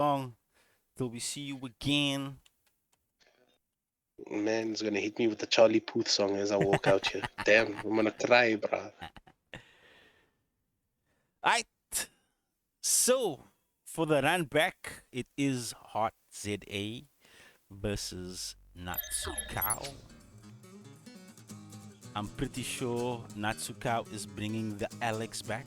long till we see you again. Man's gonna hit me with the Charlie Puth song as I walk out here. Damn, I'm gonna cry, bruh. Alright, so for the run back, it is Hot ZA versus Natsukao. I'm pretty sure Natsukao is bringing the Alex back.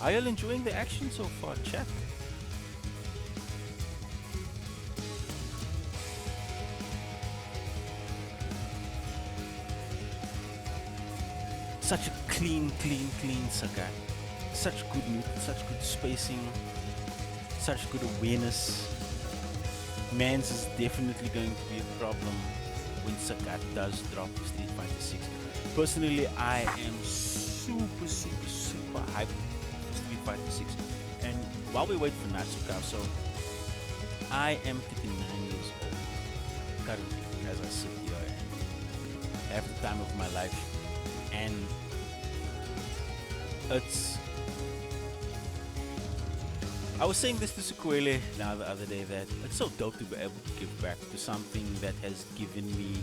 Are you all enjoying the action so far, chat? Such a clean Sagat. Such good movement, such good spacing, such good awareness. Mans is definitely going to be a problem when Sagat does drop Street Fighter 6. Personally, I am super hyped for Street Fighter 6. And while we wait for Natsuka, so I am 59 years old currently as I sit here and have the time of my life. And I was saying this to Sukwele now the other day that it's so dope to be able to give back to something that has given me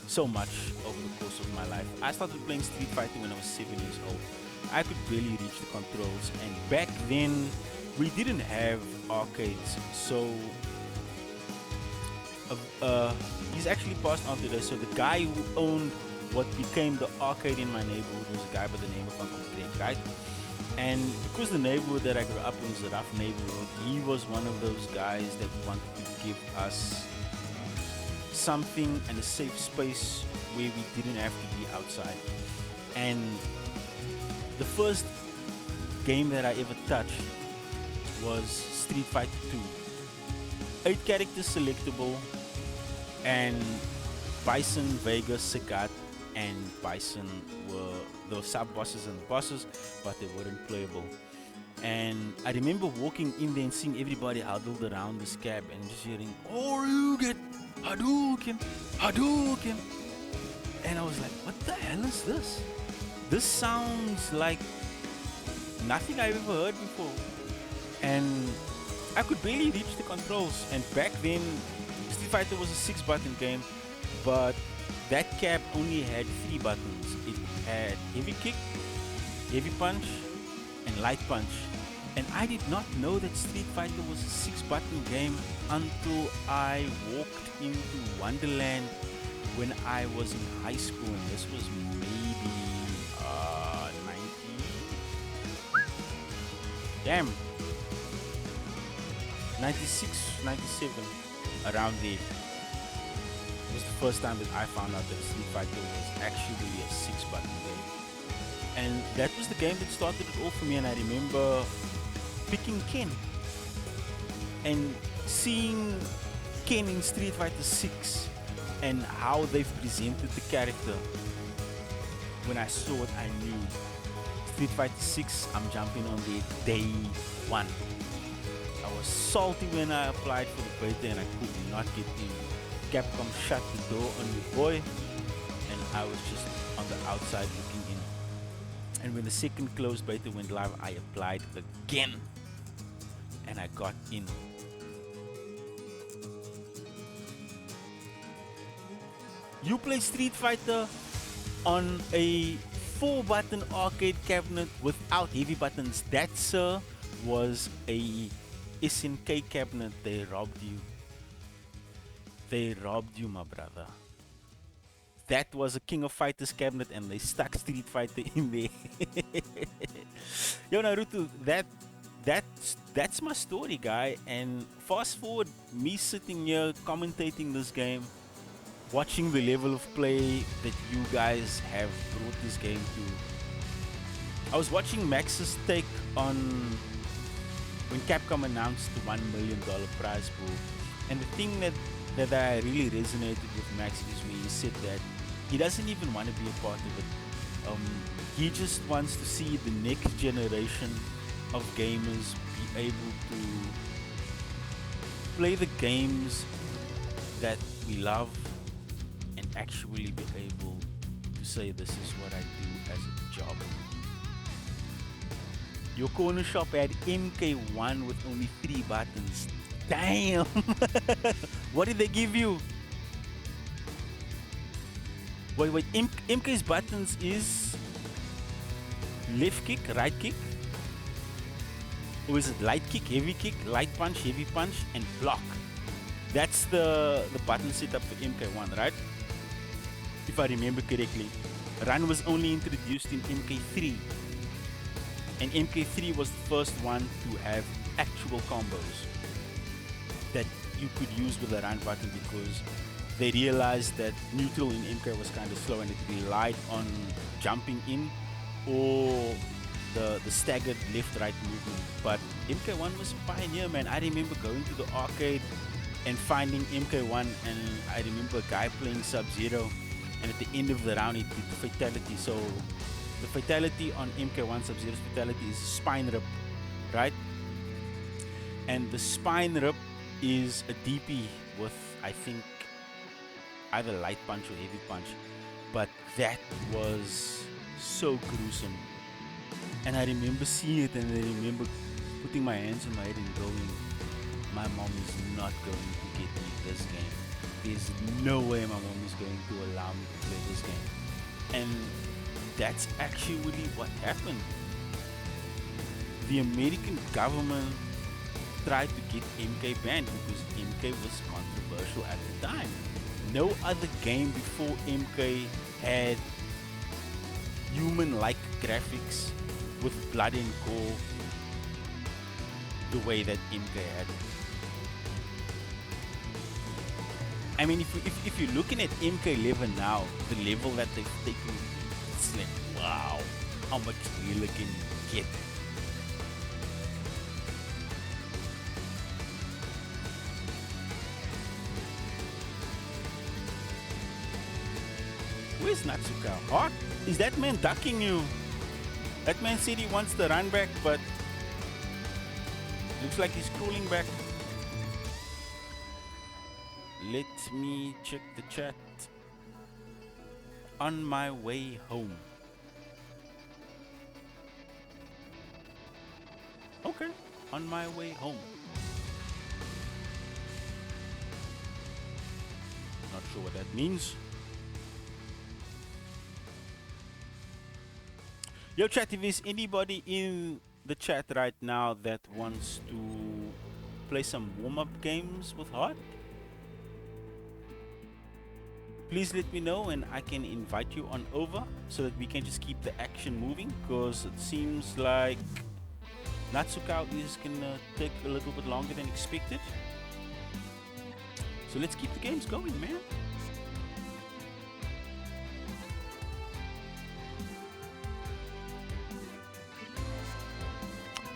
so much over the course of my life. I started playing Street Fighter when I was 7 years old. I could barely reach the controls, and back then we didn't have arcades. So he's actually passed on today. So the guy who owned what became the arcade in my neighborhood was a guy by the name of Uncle Greg, right? And because the neighborhood that I grew up in was a rough neighborhood, he was one of those guys that wanted to give us something and a safe space where we didn't have to be outside. And the first game that I ever touched was Street Fighter 2. 8 characters selectable, and Bison, Vega, Sagat, and Bison were the sub bosses and the bosses, but they weren't playable. And I remember walking in there and seeing everybody huddled around this cab and just hearing, "Oh, you get Hadouken, Hadouken," and I was like, "What the hell is this? This sounds like nothing I've ever heard before." And I could barely reach the controls. And back then, Street Fighter was a 6-button game, but that cap only had 3 buttons. It had heavy kick, heavy punch, and light punch. And I did not know that Street Fighter was a 6-button game until I walked into Wonderland when I was in high school. And this was maybe 90. Damn. 96, 97, around there. It was the first time that I found out that Street Fighter was actually a 6-button game. And that was the game that started it all for me. And I remember picking Ken and seeing Ken in Street Fighter 6 and how they've presented the character. When I saw it, I knew Street Fighter 6, I'm jumping on there day one. I was salty when I applied for the beta and I could not get in. Capcom shut the door on the boy, and I was just on the outside looking in. And when the second closed beta went live, I applied again, and I got in. You play Street Fighter on a 4-button arcade cabinet without heavy buttons. That, sir, was a SNK cabinet. They robbed you. They robbed you, my brother. That was a King of Fighters cabinet, and they stuck Street Fighter in there. Yo, Naruto, that's my story, guy. And fast forward, me sitting here commentating this game, watching the level of play that you guys have brought this game to. I was watching Max's take on when Capcom announced the $1 million prize pool, and the thing that I really resonated with Max is when he said that he doesn't even want to be a part of it. He just wants to see the next generation of gamers be able to play the games that we love and actually be able to say this is what I do as a job. Your corner shop had MK1 with only 3 buttons. Damn! What did they give you? Wait. MK's buttons is left kick, right kick? Or is it light kick, heavy kick, light punch, heavy punch, and block? That's the button setup for MK1, right? If I remember correctly. Run was only introduced in MK3. And MK3 was the first one to have actual combos that you could use with the run button, because they realized that neutral in MK was kind of slow and it relied on jumping in or the staggered left-right movement. But MK1 was a pioneer, man. I remember going to the arcade and finding MK1, and I remember a guy playing Sub-Zero, and at the end of the round he did the fatality. So the fatality on MK1, Sub-Zero's fatality, is a spine rip, right? And the spine rip is a DP with, I think, either light punch or heavy punch. But that was so gruesome. And I remember seeing it, and I remember putting my hands on my head and going, my mom is not going to get me this game. There's no way my mom is going to allow me to play this game. And that's actually what happened. The American government tried to get MK banned because MK was controversial at the time. No other game before MK had human-like graphics with blood and gore the way that MK had. I mean, if you're looking at MK11 now, the level that they've taken, it's like, wow, how much realer can you get? Where's Natsuka? What? Is that man ducking you? That man said he wants to run back, but looks like he's crawling back. Let me check the chat. On my way home. Okay, on my way home. Not sure what that means. Yo chat, if there's anybody in the chat right now that wants to play some warm-up games with Heart, please let me know and I can invite you on over so that we can just keep the action moving, because it seems like Natsuka is gonna take a little bit longer than expected. So let's keep the games going, man.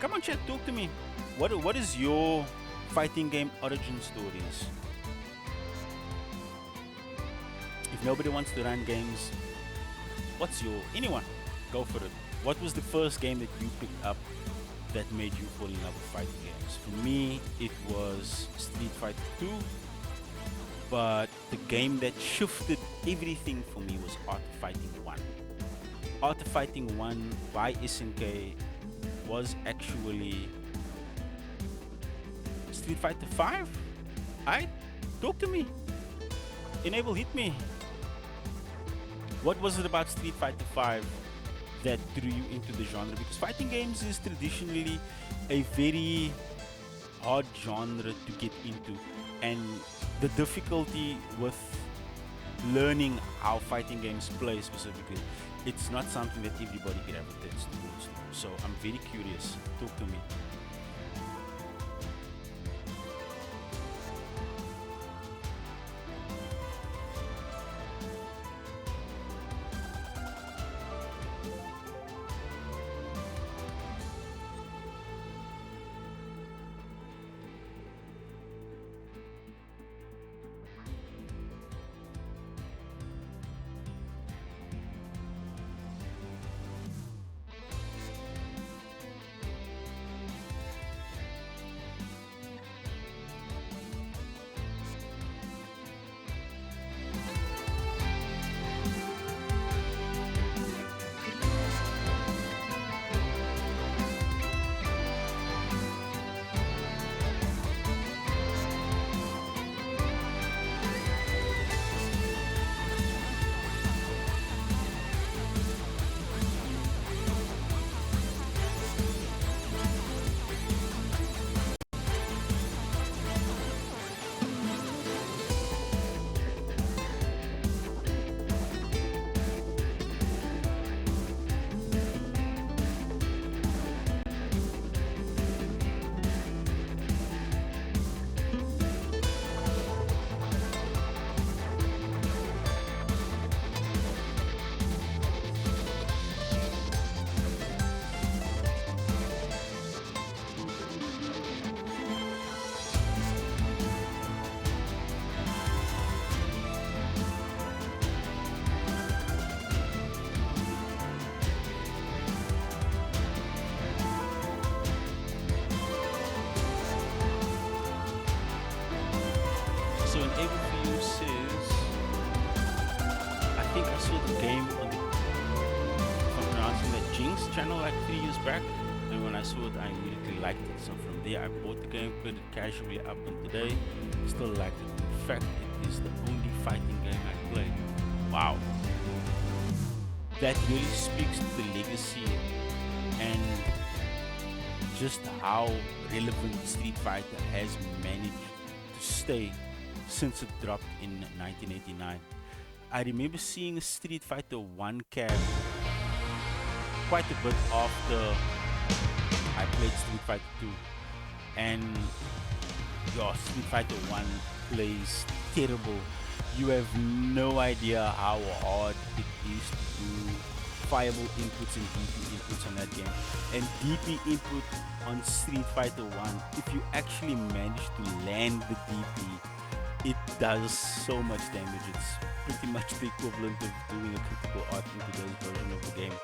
Come on chat, talk to me. What is your fighting game origin stories? If nobody wants to run games, what's your... Anyone, go for it. What was the first game that you picked up that made you fall in love with fighting games? For me, it was Street Fighter 2. But the game that shifted everything for me was Art of Fighting 1. Art of Fighting 1 by SNK was actually Street Fighter 5. Alright, talk to me. Enable, hit me. What was it about Street Fighter 5 that drew you into the genre? Because fighting games is traditionally a very hard genre to get into, and the difficulty with learning how fighting games play specifically, it's not something that everybody gravitates towards. So I'm very curious. Talk to me. So Enable for You says, I think I saw the game on the, if I'm pronouncing that, Jinx channel like 3 years back. And when I saw it, I immediately liked it. So from there, I bought the game, played it casually up and today, still liked it. In fact, it is the only fighting game I played. Wow. That really speaks to the legacy and just how relevant Street Fighter has managed to stay since it dropped in 1989. I remember seeing a Street Fighter 1 cab quite a bit after I played Street Fighter 2, and your Street Fighter 1 plays terrible. You have no idea how hard it is to do fireball inputs and DP inputs on that game. And DP input on Street Fighter 1, if you actually manage to land the DP, it does so much damage. It's pretty much the equivalent of doing a critical art in today's version of the game.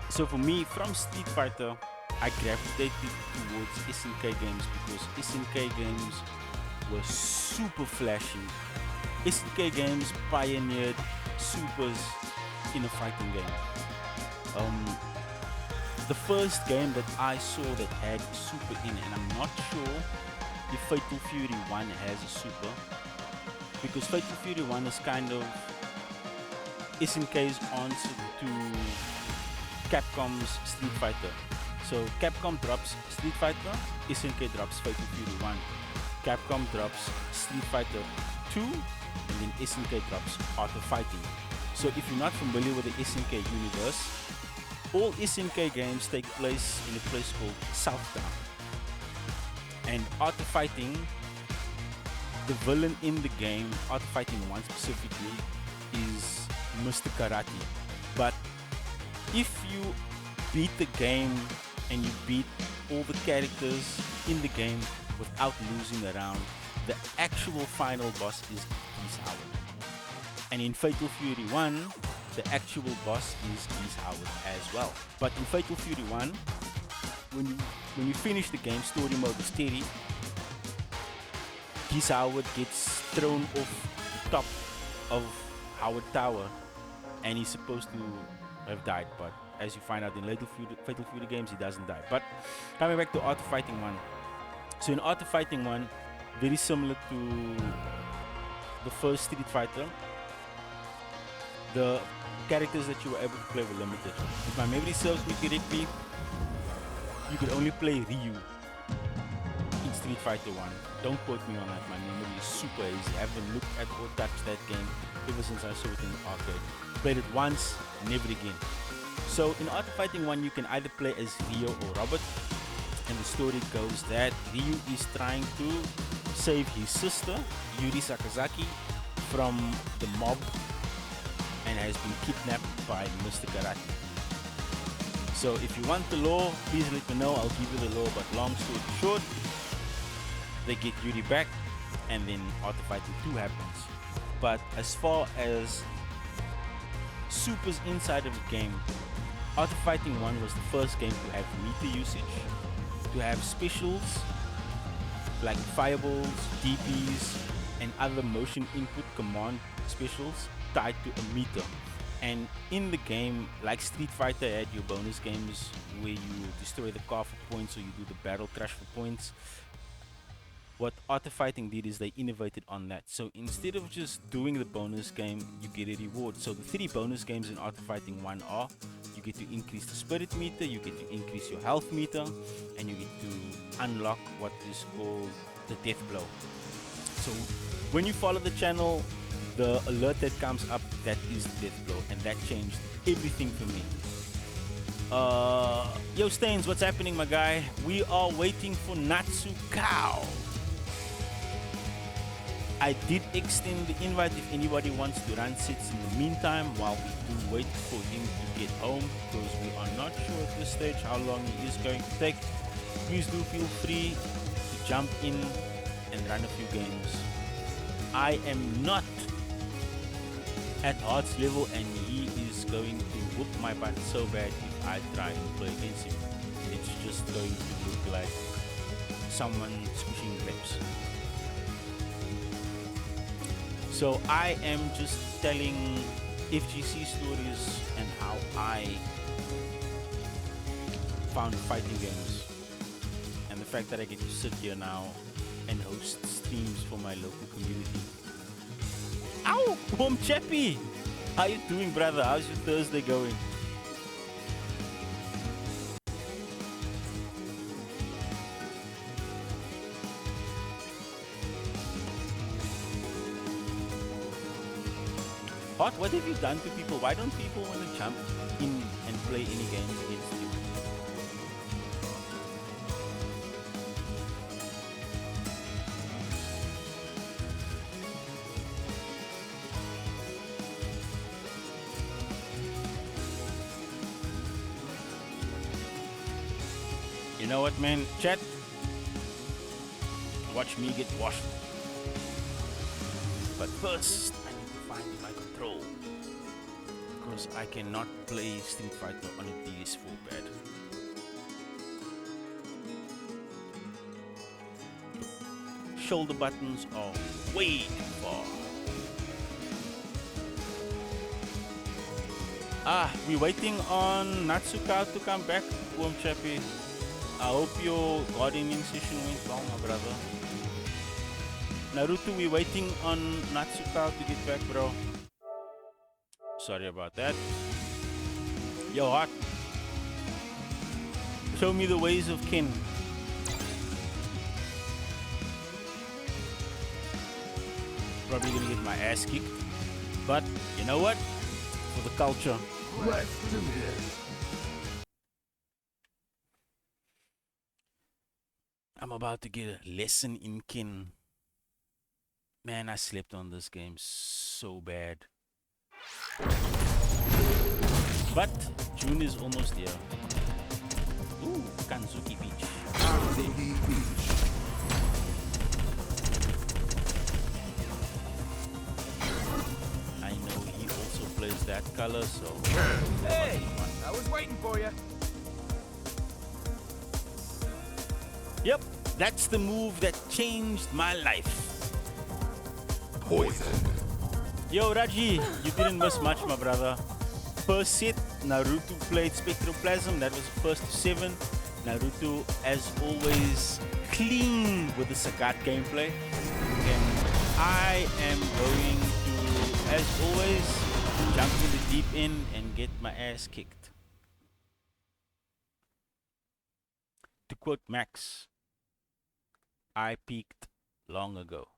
So for me, from Street Fighter, I gravitated towards SNK games because SNK games were super flashy. SNK games pioneered supers in a fighting game. The first game that I saw that had super in, and I'm not sure if Fatal Fury 1 has a super, because Fatal Fury 1 is kind of SNK's answer to Capcom's Street Fighter. So Capcom drops Street Fighter, SNK drops Fatal Fury 1. Capcom drops Street Fighter 2, and then SNK drops Art of Fighting. So if you're not familiar with the SNK universe, all SNK games take place in a place called Southtown. And Art of Fighting, the villain in the game, Art of Fighting 1 specifically, is Mr. Karate. But if you beat the game and you beat all the characters in the game without losing a round, the actual final boss is Geese Howard. And in Fatal Fury 1, the actual boss is Geese Howard as well. But in Fatal Fury 1, when you finish the game, story mode is Terry, Geese Howard gets thrown off the top of Howard Tower, and he's supposed to have died, but as you find out in later Fatal Fury games, he doesn't die. But coming back to Art of Fighting 1. So in Art of Fighting 1, very similar to the first Street Fighter, the characters that you were able to play were limited. If my memory serves me correctly, you could only play Ryu in Street Fighter 1. Don't quote me on that, my memory is super hazy. I haven't looked at or touched that game ever since I saw it in the arcade. Played it once, never again. So in Art of Fighting 1, you can either play as Ryo or Robert, and the story goes that Ryu is trying to save his sister, Yuri Sakazaki, from the mob and has been kidnapped by Mr. Karate. So if you want the lore, please let me know, I'll give you the lore, but long story short, they get Yuri back and then Art of Fighting 2 happens. But as far as supers inside of the game, Art of Fighting 1 was the first game to have meter usage, to have specials like fireballs, DPs, and other motion input command specials tied to a meter. And in the game, like Street Fighter had your bonus games where you destroy the car for points or you do the battle crash for points. What Art of Fighting did is they innovated on that. So instead of just doing the bonus game, you get a reward. So the 3 bonus games in Art of Fighting 1 are: you get to increase the spirit meter, you get to increase your health meter, and you get to unlock what is called the death blow. So when you follow the channel, the alert that comes up, that is the death blow, and that changed everything for me. Yo Stains, what's happening, my guy? We are waiting for Natsu Cow. I did extend the invite if anybody wants to run sets in the meantime while we do wait for him to get home, because we are not sure at this stage how long he is going to take. Please do feel free to jump in and run a few games. I am not at Hearts level and he is going to whoop my butt so bad if I try and play against him. It's just going to look like someone squishing grapes. So I am just telling FGC stories and how I found fighting games, and the fact that I get to sit here now and host streams for my local community. Ow! Boom Chappy! How you doing, brother? How's your Thursday going? Hot, what have you done to people? Why don't people want to jump in and play any games against you? You know what, man? Chat, watch me get washed. But first, I need to find my control, because I cannot play Street Fighter on a PS4 pad. Shoulder buttons are way too far. We're waiting on Natsuka to come back, Boom Chappy. I hope your gardening session went well, my brother. Naruto, we're waiting on Natsuka to get back, bro. Sorry about that. Yo, Hot. Show me the ways of Ken. Probably gonna get my ass kicked. But, you know what? For the culture. Let's do this. I'm about to get a lesson in Ken. Man, I slept on this game so bad. But June is almost here. Ooh, Kanzuki Beach. Kanzuki Beach. I know he also plays that color, so. Hey, I was waiting for you. Yep, that's the move that changed my life. Poison. Yo, Raji, you didn't miss much, my brother. First set, Naruto played Spectroplasm. That was the first to 7. Naruto, as always, clean with the Sagat gameplay. And I am going to, as always, jump in the deep end and get my ass kicked. To quote Max, I peaked long ago.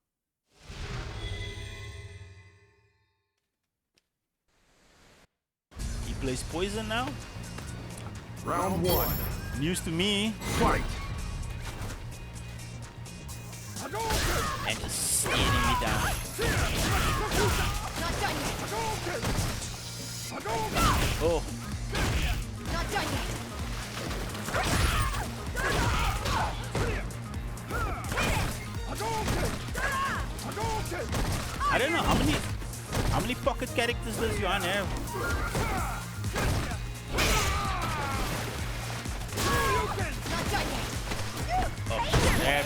He plays Poison now? Round 1. News to me. Fight. And just staring me down. Not done yet. Oh, Not done yet. I don't know how many pocket characters does Johan have? Not done yet. Oh, that.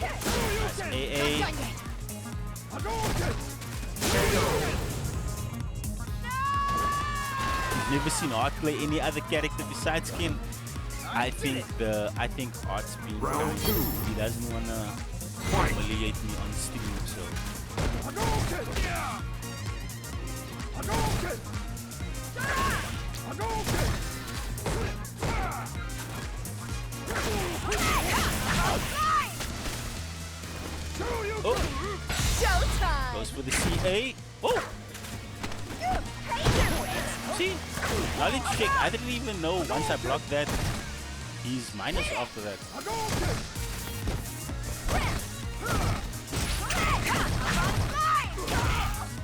That's Not AA. done yet. Never seen Art play any other character besides Ken. I think Art's being Round kind. 2. He doesn't wanna Fight. humiliate me on stream, so oh, Showtime. goes for the CA. Oh, see, knowledge check. I didn't even know once I blocked that. He's minus after that.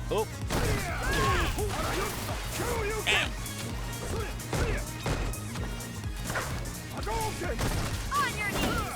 Oh. Ow. On your knees.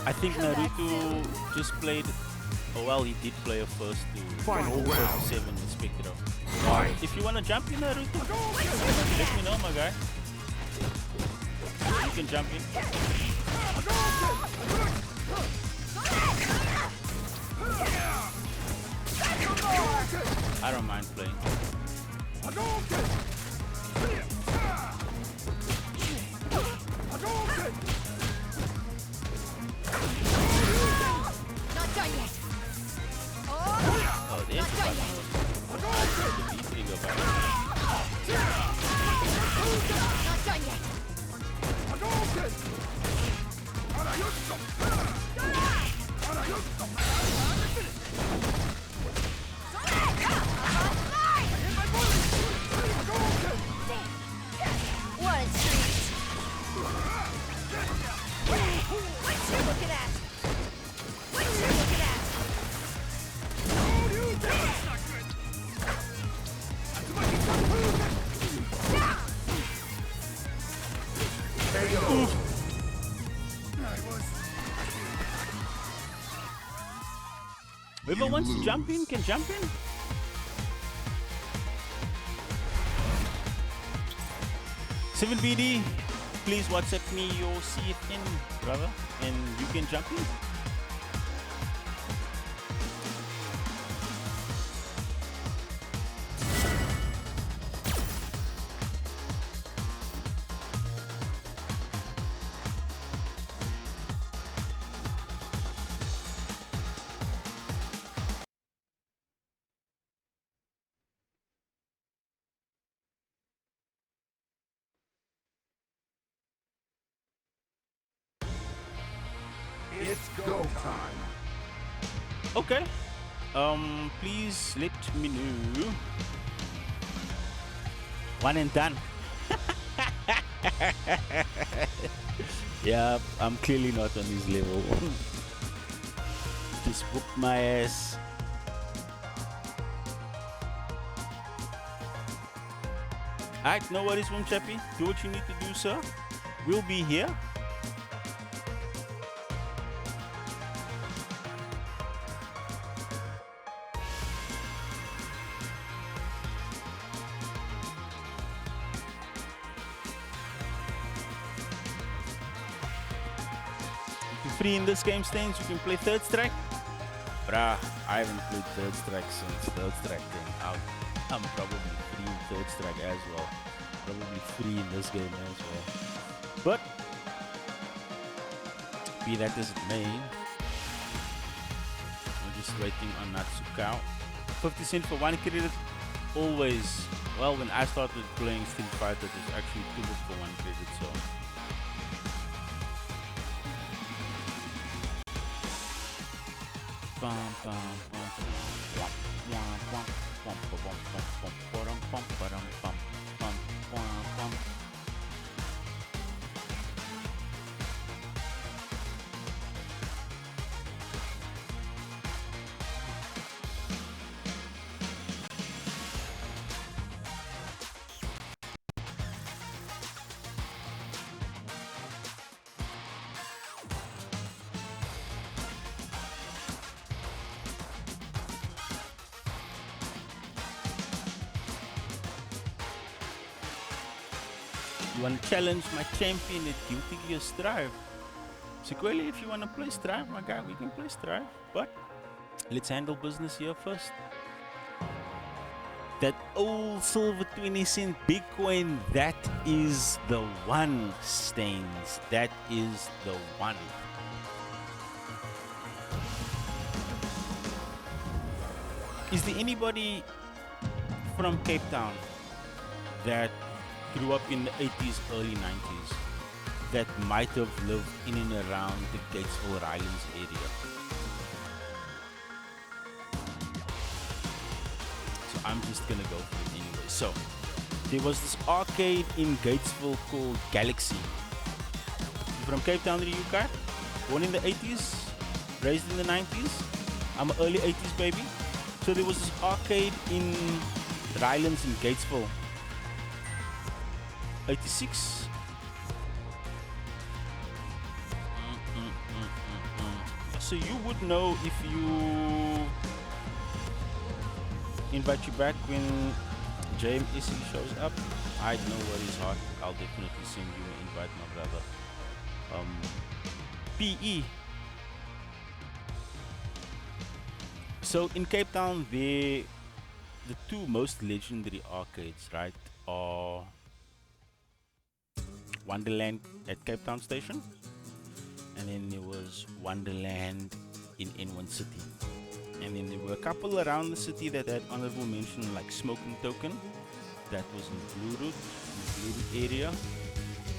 I think Naruto just played. Oh well, he did play a first to Final first round. to 7 in Spectro. Fight. If you wanna jump in Naruto, let me know, my guy. You can jump in. I don't mind playing. Not done yet. Oh, there's the Not done button. yet. Easily go back. Not done yet. What a treat. What you looking at? What you looking at? KO. Whoever wants to jump in can jump in. Seven BD, please WhatsApp me your CFN, brother, and you can jump in. It's go time. Okay. Please let me know. One and done. Yeah, I'm clearly not on his level. Just whoop my ass. Alright, no worries, Boom Chappy. Do what you need to do, sir. We'll be here. Free in this game, Stains. You can play Third Strike. Bruh, I haven't played Third Strike since Third Strike came out. I'm probably free in Third Strike as well. Probably free in this game as well. But be that as it may, I'm just waiting on Natsukao. 50 cent for 1 credit. Always. Well, when I started playing Street Fighter, it was actually 2 for 1 credit. So. You want to challenge my champion at Guilty Gear Strive? Sequeli, if you want to play Strive, my guy, we can play Strive. But let's handle business here first. That old silver 20 cent Bitcoin, that is the one, Stains. That is the one. Is there anybody from Cape Town that grew up in the 80s, early 90s that might have lived in and around the Gatesville Rylands area? So I'm just gonna go for it anyway. So there was this arcade in Gatesville called Galaxy. You from Cape Town, the UK? Born in the 80s, raised in the 90s. I'm an early 80s baby. So there was this arcade in Rylands in Gatesville. 86. so you would know if you invite you back when JMSC shows up. I know what is hot. I'll definitely send you an invite, my brother. PE. So in Cape Town, the two most legendary arcades, right, are Wonderland at Cape Town Station, and then there was Wonderland in N1 City. And then there were a couple around the city that had honorable mention, like Smoking Token, that was in Blue Route area,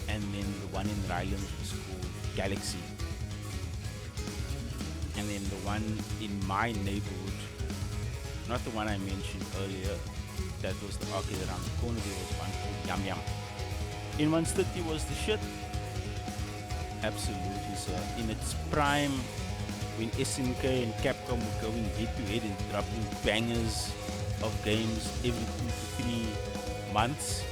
and then the one in Rylands was called Galaxy. And then the one in my neighborhood, not the one I mentioned earlier, that was the arcade around the corner, there was one called Yum Yum. In 130 was the shit. Absolutely, sir. In its prime, when SNK and Capcom were going head to head and dropping bangers of games every 2 to 3 months,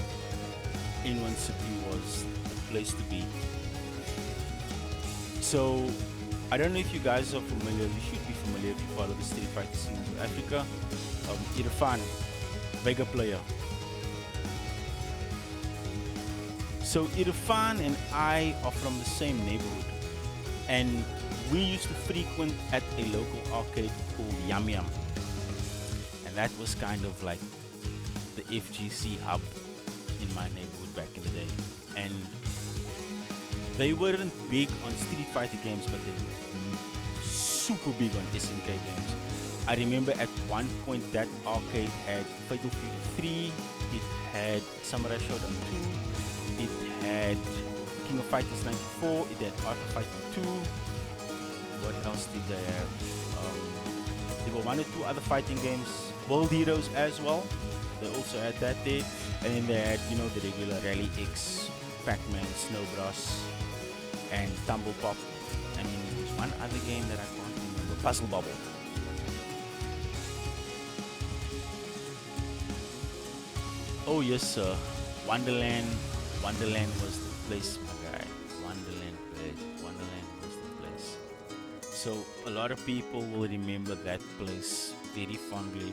N1 City was the place to be. So, I don't know if you guys are familiar, you should be familiar if you follow the Street Fighter scene in South Africa. Irfan, Vega player. So Irfan and I are from the same neighborhood, and we used to frequent at a local arcade called Yum Yum, and that was kind of like the FGC hub in my neighborhood back in the day. And they weren't big on Street Fighter games, but they were super big on SNK games. I remember at one point that arcade had Fatal Fury 3, it had Samurai Shodown 2, it had King of Fighters 94, it had Art of Fighting 2. What else did they have? There were 1 or 2 other fighting games, World Heroes as well. They also had that there. And then they had, you know, the regular Rally X, Pac-Man, Snow Bros, and Tumble Pop. And then there was one other game that I can't remember, Puzzle Bubble. Oh yes, sir. Wonderland was the place, my guy. Wonderland was the place. So a lot of people will remember that place very fondly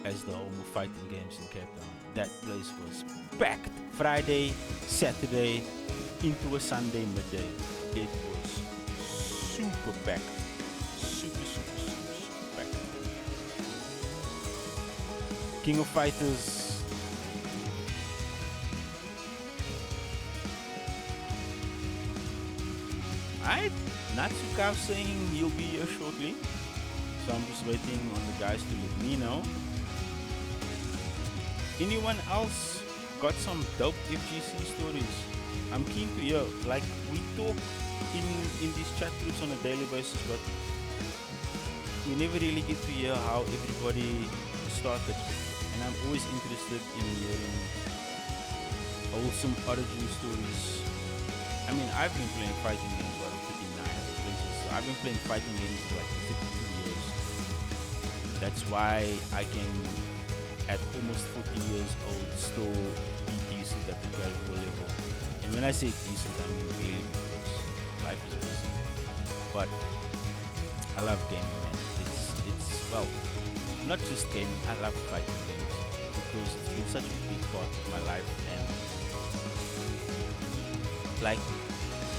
as the home of fighting games in Cape Town. That place was packed Friday, Saturday, into a Sunday midday. It was super packed. Super packed. King of Fighters. Alright, Natsuka saying he'll be here shortly. So I'm just waiting on the guys to let me know. Anyone else got some dope FGC stories? I'm keen to hear. Like, we talk in these chat groups on a daily basis, but we never really get to hear how everybody started. And I'm always interested in hearing wholesome origin stories. I mean, I've been playing fighting games while I'm 39. So I've been playing fighting games for like 52 years. That's why I can, at almost 40 years old, still be decent at the casual level. And when I say decent, I mean really, because life is busy. But I love gaming, man. It's well, not just gaming. I love fighting games because it's been such a big part of my life, and like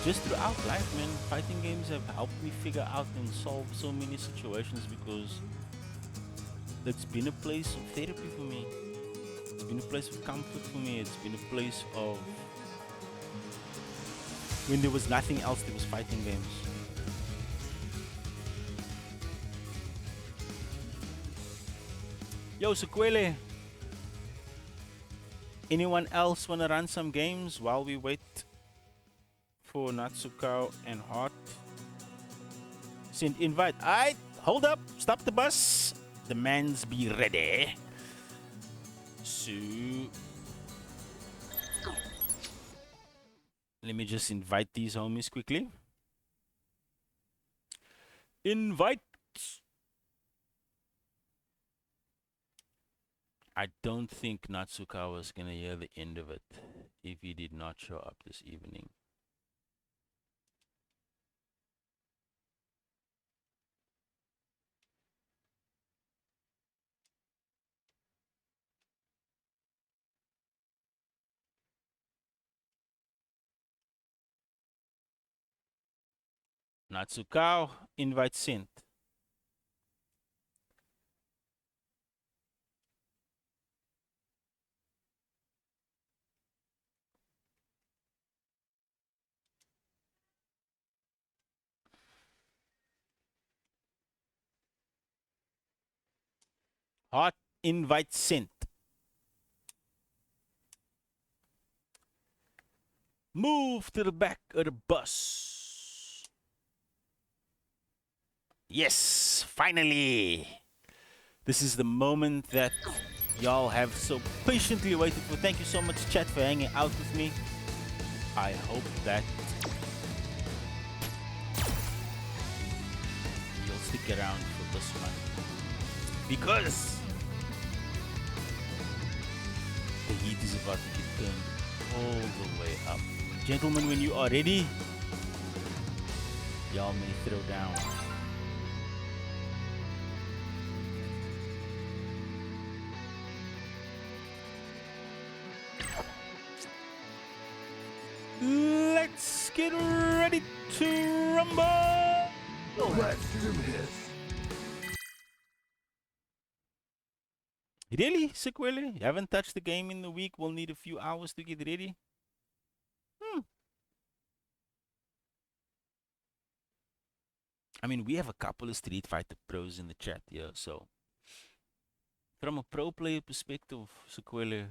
just throughout life, man, fighting games have helped me figure out and solve so many situations because it's been a place of therapy for me. It's been a place of comfort for me. It's been a place of when there was nothing else, there was fighting games. Yo, Sequele. Anyone else wanna run some games while we wait for Natsuka and Hart? Send invite. Alright, hold up, stop the bus. The mans be ready. So let me just invite these homies quickly. Invite. I don't think Natsuka was gonna hear the end of it if he did not show up this evening. Natsukao, invite sent. Hot invite sent. Move to the back of the bus. Yes, finally. This is the moment that y'all have so patiently waited for. Thank you so much, chat, for hanging out with me. I hope that you'll stick around for this one. Because the heat is about to get turned all the way up. Gentlemen, when you are ready, y'all may throw down. Let's get ready to rumble! Let's do this. Really, Sequele? You haven't touched the game in the week. We'll need a few hours to get ready. I mean, we have a couple of Street Fighter pros in the chat here, so from a pro player perspective, Sequele,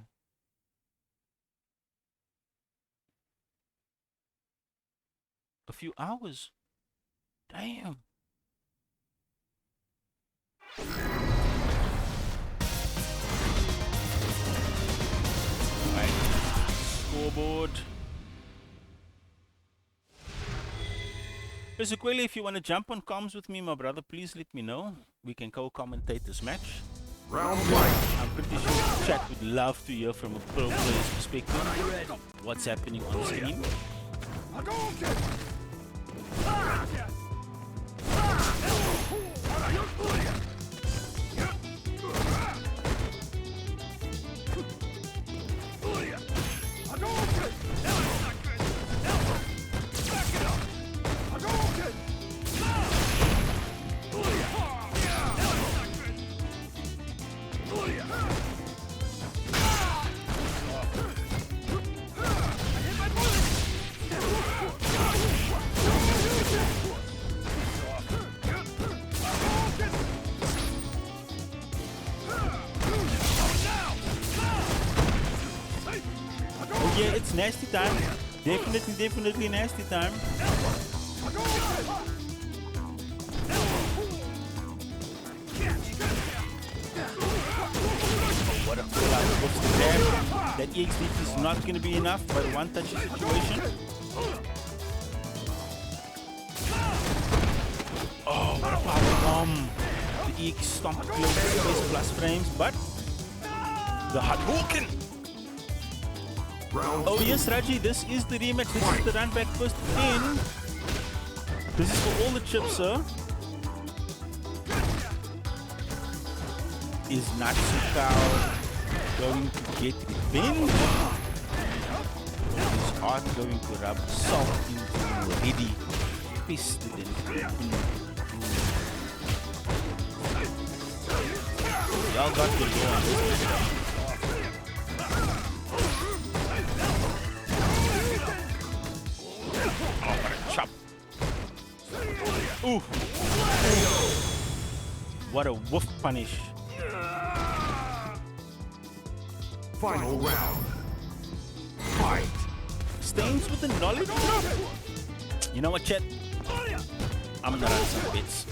a few hours. Damn. Right. Scoreboard. Sequele, if you want to jump on comms with me, my brother, please let me know. We can co-commentate this match. Round one. I'm pretty sure the chat would love to hear from a pro player's perspective what's happening on screen. Oh yeah, it's nasty time. Definitely nasty time. What a full out of the grab. That EXP is not going to be enough for a one-touch situation. Oh, what a power bomb. The EX stomp close space plus frames, but the Hadouken. Oh yes, Raji, this is the rematch. This is the run back first in. This is for all the chips, sir. Is Natsukao going to get revenge? Or is Art going to rub salt into already pestilent? Y'all got the go on this match. Oh, what a chop. Ooh. What a woof punish. Final round. Fight. Stains with the knowledge? You know what, chat? I'm gonna run some bits.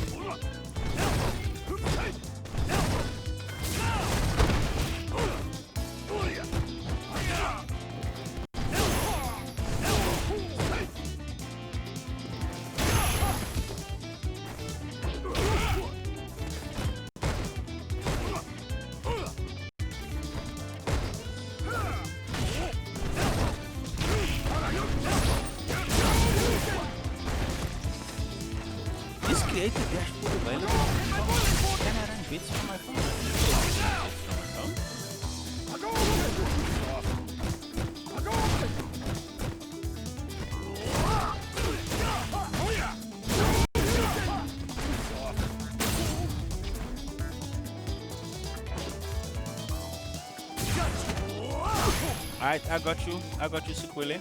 Creative dashboard available. Can I run bits from my phone? Alright, I got you. I got you, Sequele.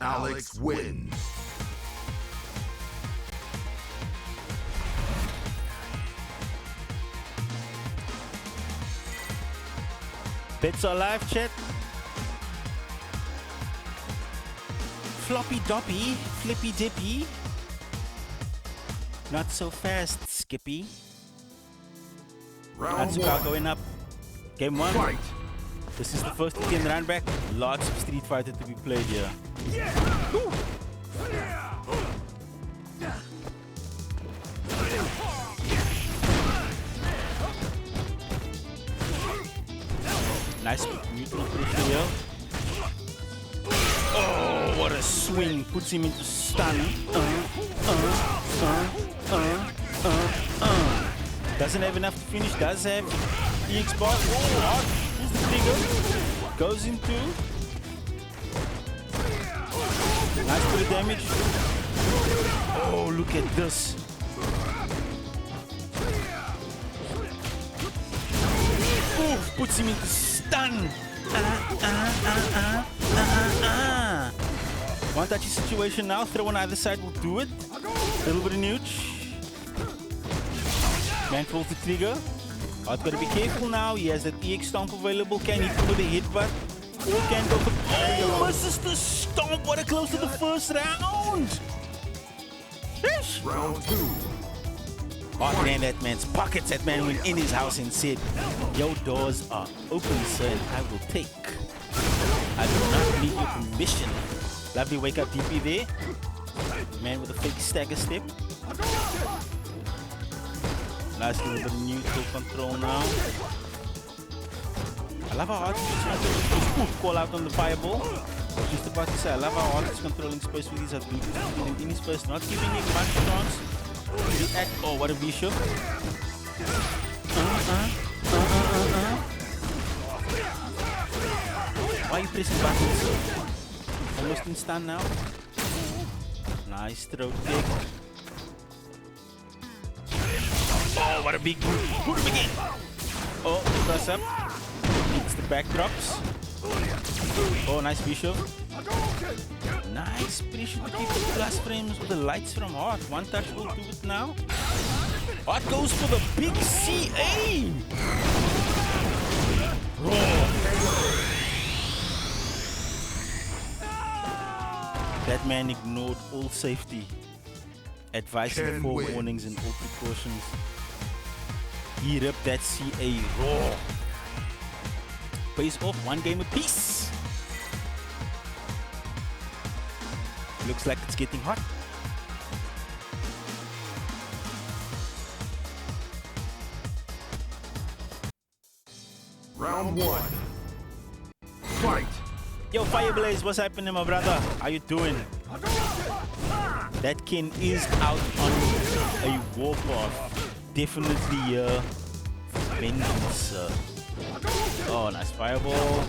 Alex wins. Bits are live, chat. Floppy doppy, flippy dippy. Not so fast, Skippy. Round Natsuka one. going up. Game 1. Fight. This is the first weekend run back. Lots of Street Fighter to be played here. Nice neutral pressure here. Oh, what a swing. Puts him into stun. Doesn't have enough to finish. Does have EX bar. Oh, hard. Here's the trigger. Goes into. Nice bit of damage. Oh, look at this. Oh, puts him into stun. One touchy situation now. Throw on either side will do it. Little bit of nooch. Man pulls the trigger. I've got to be careful now. He has that EX stomp available. Can he put a hit, but or can go for. Oh, misses the stomp. What a close to the first round. Ish. Round two. Oh, man, that man's pockets. That man went in his house and said, "Your doors are open, sir, and I will take. I do not need your permission." Lovely wake up DP there. Man with a fake stagger step. Nice little bit of neutral control now. I love how hard he's call out on the fireball. I was just about to say, I love how hard he's controlling space with his abilities, putting him in his space, not giving him much chance. Oh, what a bishop. Why are you pressing buttons? Almost in stun now. Nice throw kick. Oh, what a big boot. Put him again. Oh, press up. Hits the backdrops. Oh, nice bishop. Nice pressure to keep the plus frames with the lights from Hart. One touch will do it now. Hart goes for the big CA. That man ignored all safety advice and forewarnings and all precautions. He ripped that CA raw. Pays off, one game apiece. Looks like it's getting hot. Round one. Fight. Yo, Fireblaze, what's happening, my brother? How you doing? That Ken is out on a warpath. Definitely vengeance. Oh, nice fireball.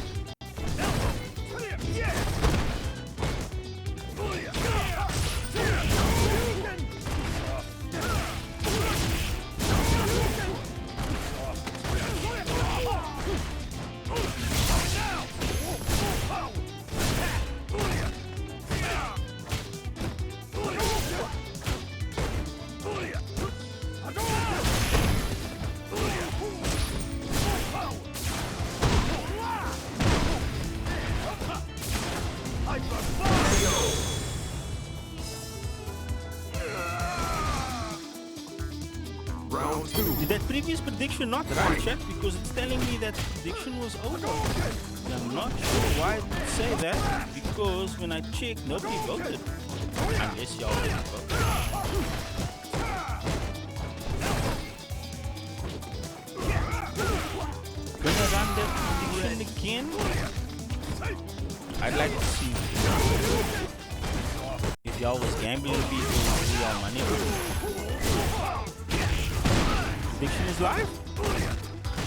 Round two. Did that previous prediction not run, chat? Because it's telling me that prediction was over. I'm not sure why it would say that, because when I checked, nobody voted. Unless y'all didn't vote. Gonna run that prediction again? I'd like to see if y'all was gambling people, y'all money. prediction is live.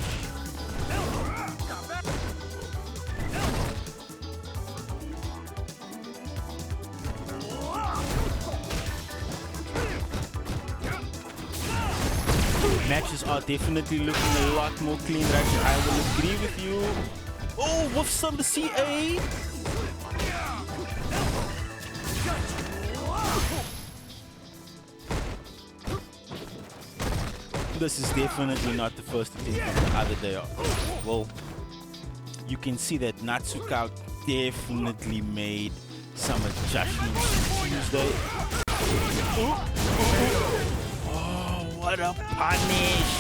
Matches are definitely looking a lot more clean right now. I will agree with you. Oh, whoops on the CA. This is definitely not the first attempt of the other day. Well, you can see that Natsuka definitely made some adjustments on Tuesday. Oh, what a punish!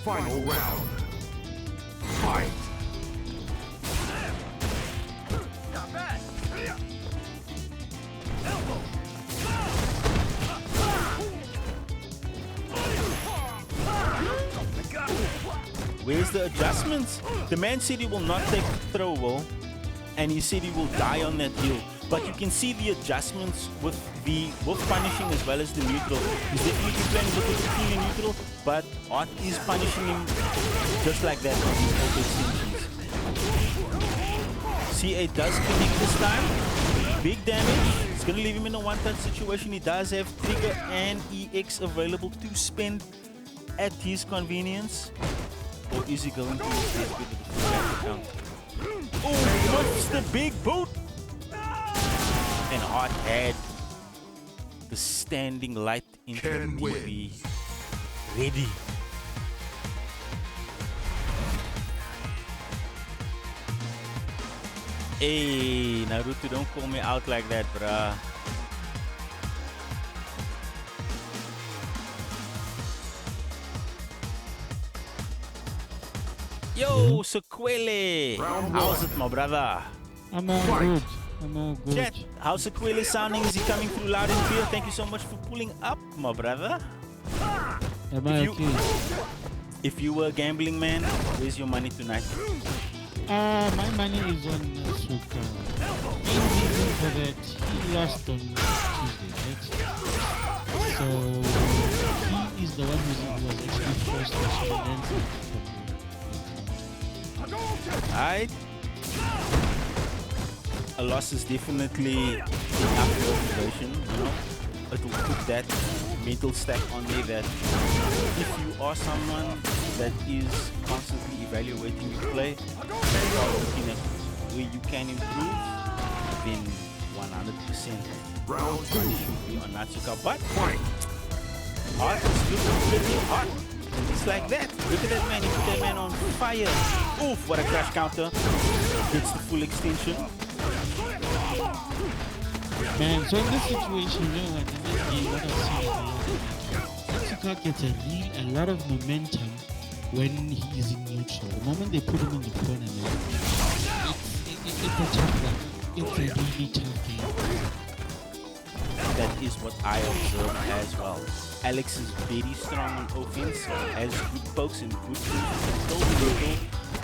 Final round. Fight. Not bad. Where's the adjustments? The man said he will not take the throw well, and he said he will die on that deal. But you can see the adjustments with punishing as well as the neutral. He's definitely playing a little bit clean and neutral, but Art is punishing him just like that on his auto extensions. CA does connect this time. Big damage. It's gonna leave him in a one-touch situation. He does have Trigger and EX available to spend at his convenience. Or is he going to use this with the full account? Oh, what's the big boot? And Art had the standing light into the Ken TV wins. ready. Hey, Naruto, don't call me out like that, bruh. Yo, Sequele! Round How's one. it, my brother? I'm all Fight. good. I'm all good. Chat, how's Sequele sounding? Is he coming through loud and clear? Thank you so much for pulling up, my brother. Am I you- okay? If you were a gambling man, where's your money tonight? My money is on Suka. Main reason for that, he lost on Tuesday, right? So he is the one who was actually forced to show dancing. Alright. A loss is definitely enough motivation, you know. It will put that mental stack on there that if you are someone that is constantly evaluating your play and you are looking at where you can improve, then 100% Round two. money should be on Natsuka. But Fight. Art is looking pretty hot. It's like that. Look at that man. He put that man on fire. Oof, what a crash counter. Gets the full extension. Man, so in this situation, you know what, in this game, what I've seen is a lot of Natsuka gets a lot of momentum when he's in neutral. The moment they put him in the corner, man, it's a tough one. It's a really tough game. That is what I observe as well. Alex is very strong on offense, has good pokes and good control the middle,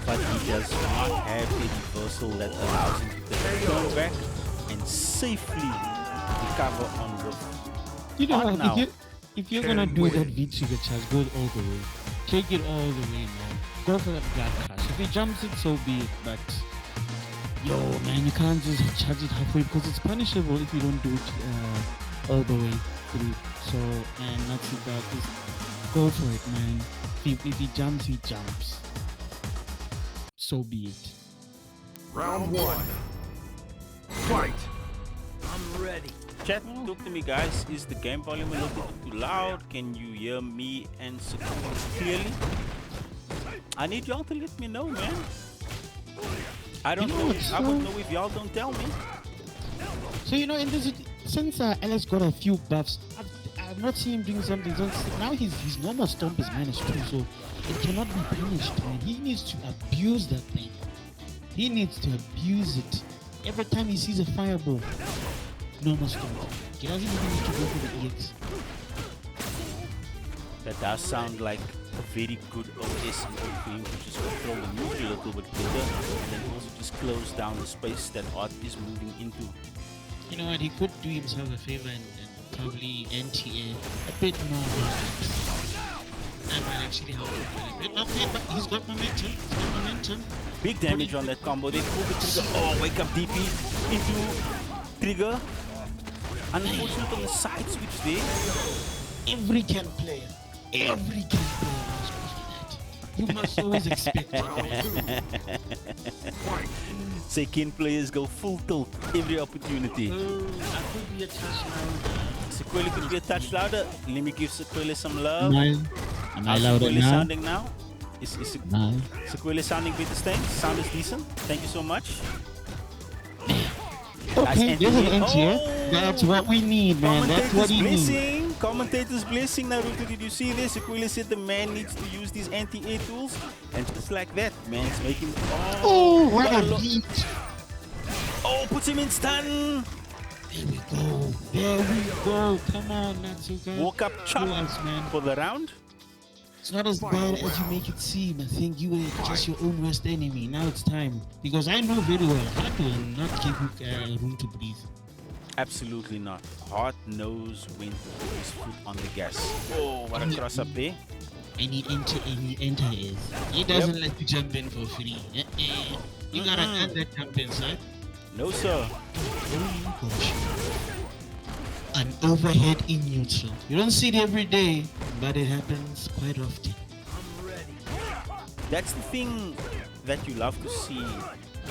but he does not have the reversal that allows him to take a turn back and safely recover on the You know Art what, now. if you're gonna Ken do that wins. V-trigger charge, go all the way. Take it all the way, man. Go for that blood crash. If he jumps it, so be it, but yo, man, you can't just charge it halfway because it's punishable if you don't do it all the way through. So, man, that's it. Just go for it, man. If he jumps, he jumps. So be it. Round one. Fight. I'm ready. chat. Talk to me, guys. Is the game volume a little bit too loud? Can you hear me and Sakura clearly? I need y'all to let me know, man. I don't You know know. what's I won't so- know if y'all don't tell me. So, you know, in this, since Alex got a few buffs, I've not seen him doing something. So now his normal stomp is -2, so it cannot be punished, man. He needs to abuse that thing. He needs to abuse it. Every time he sees a fireball, normal stomp. He doesn't even need to go for the EX. That does sound like a very good OS and good for him to just control the neutral a little bit better and then also just close down the space that Art is moving into. You know what? He could do himself a favor and probably NTA a bit more relaxed. That might actually help him a bit. Okay, but he's got momentum. He's got momentum. Big damage on that combo. They pull the trigger. Oh, wake up DP into trigger. Unfortunate on the side switch there. Every Ken player was supposed to do that. You must always expect it. Say Ken players go full tilt every opportunity. I could be a touchdown. Sequela could be a touch louder. Let me give Sequela some love. Am I How's louder Sequela now? sounding now? Is No. Sequela sounding better staying? Sound is decent. Thank you so much. Okay, there's an NTA. Oh! That's what we need, man. That's what Commentator's he needs. blessing. Commentator's blessing. Naruto, did you see this? Sequela said the man needs to use these anti-air tools. And just like that, man's making... Oh, what got a beat. Oh, puts him in stun. There we go. There we go. Come on, Natsuka. Walk up chop Show us, man. for the round. It's not as bad as you make it seem. I think you were just your own worst enemy. Now it's time. Because I know very well, Heart will not give you room to breathe. Absolutely not. Heart knows when to put his foot on the gas. Oh, what a cross up there. And he enter is. He doesn't let you jump in for free. You gotta earn that jump in, sir. No, sir. Oh gosh. An overhead in neutral. You don't see it every day, but it happens quite often. I'm ready. That's the thing that you love to see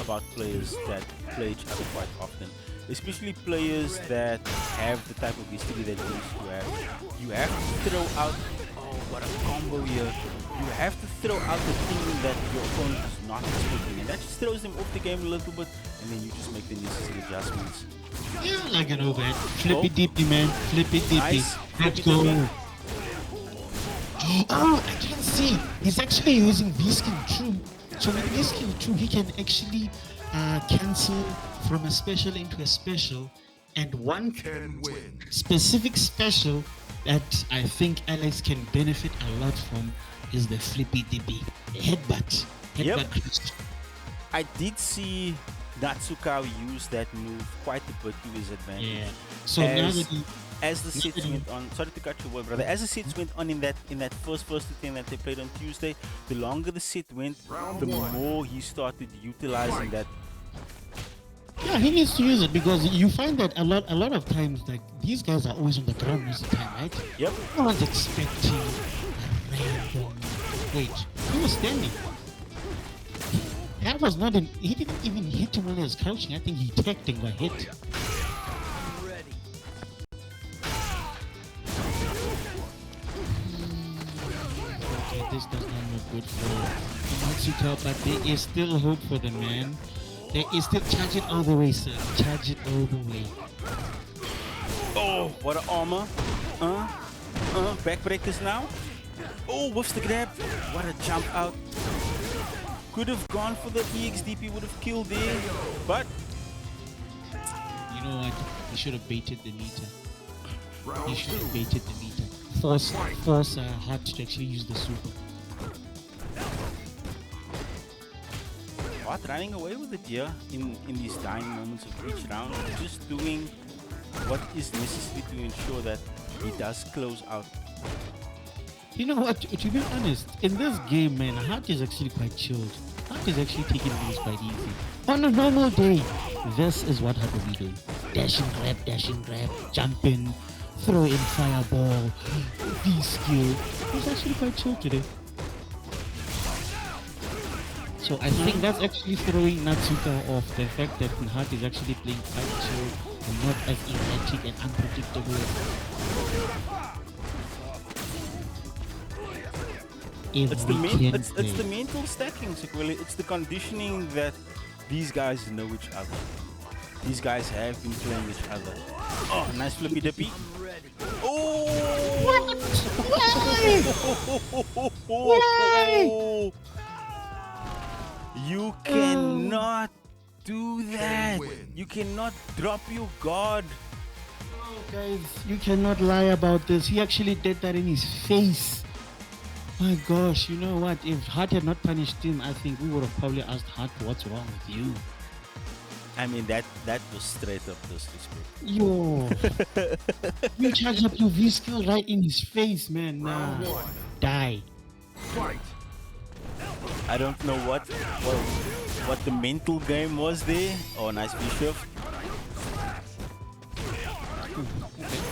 about players that play each other quite often. Especially players that have the type of history that you used to have. You have to throw out, oh, what a combo here. You have to throw out the thing that your opponent is not expecting. And that just throws them off the game a little bit. And then you just make the necessary adjustments. Yeah, like an overhead. Flip Oh. it deeply, man. Flip it deeply. Nice. Let's Flip it go. deeply. Oh, I can see. He's actually using V-Skill True. So with V-Skill True, he can actually cancel from a special into a special. And one Ken win. specific special that I think Alex can benefit a lot from is the flippy dippy headbutt. Yep. Headbutt. I did see Natsuka use that move quite a bit to his advantage. Yeah. So now As- that he, As the sets went on, sorry to cut you, brother. As the sets went on in that first thing that they played on Tuesday, the longer the set went, Round the one. more he started utilizing that. yeah, he needs to use it because you find that a lot of times like these guys are always on the ground most of the time, right? Yep. No one's expecting a random. Wait, he was standing. That was not an. He didn't even hit him when he was crouching. I think he tagged and got hit. I'm ready. Okay, this does not look good for Matsuka, but there is still hope for the man. There is still charge it all the way, sir. Charge it all the way. Oh, what an armor. Backbreakers now. Oh, what's the grab? What a jump out. Could have gone for the EXDP, would have killed there. But You know what? He should have baited the meter. He Round should have two. baited the meter. Force Hart to actually use the super. what, running away with it here in these dying moments of each round, just doing what is necessary to ensure that he does close out. You know what? To be honest, in this game, man, Hart is actually quite chilled. Hart is actually taking things quite easy. On a normal day, this is what Hart will be doing. Dash and grab, jump in, throw in fireball, V-skill. He's actually quite chill today. So I think that's actually throwing Natsuka off. The fact that Hart is actually playing quite chill and not as erratic and unpredictable. It's the, Every Ken it's the player. mental stacking, Sequela. It's the conditioning that these guys know each other. These guys have been playing each other. Oh, nice flippy dippy. I'm ready. Oh! Why? You cannot do that. win. You cannot drop your guard. Oh, guys, you cannot lie about this. He actually did that in his face. My gosh, you know what? If Hart had not punished him, I think we would have probably asked Hart, what's wrong with you? I mean, that was straight up disrespect. Yo. You charge up your V skill right in his face, man. Nah. Round one. Die. Fight. I don't know what the mental game was there. Oh, nice bishop.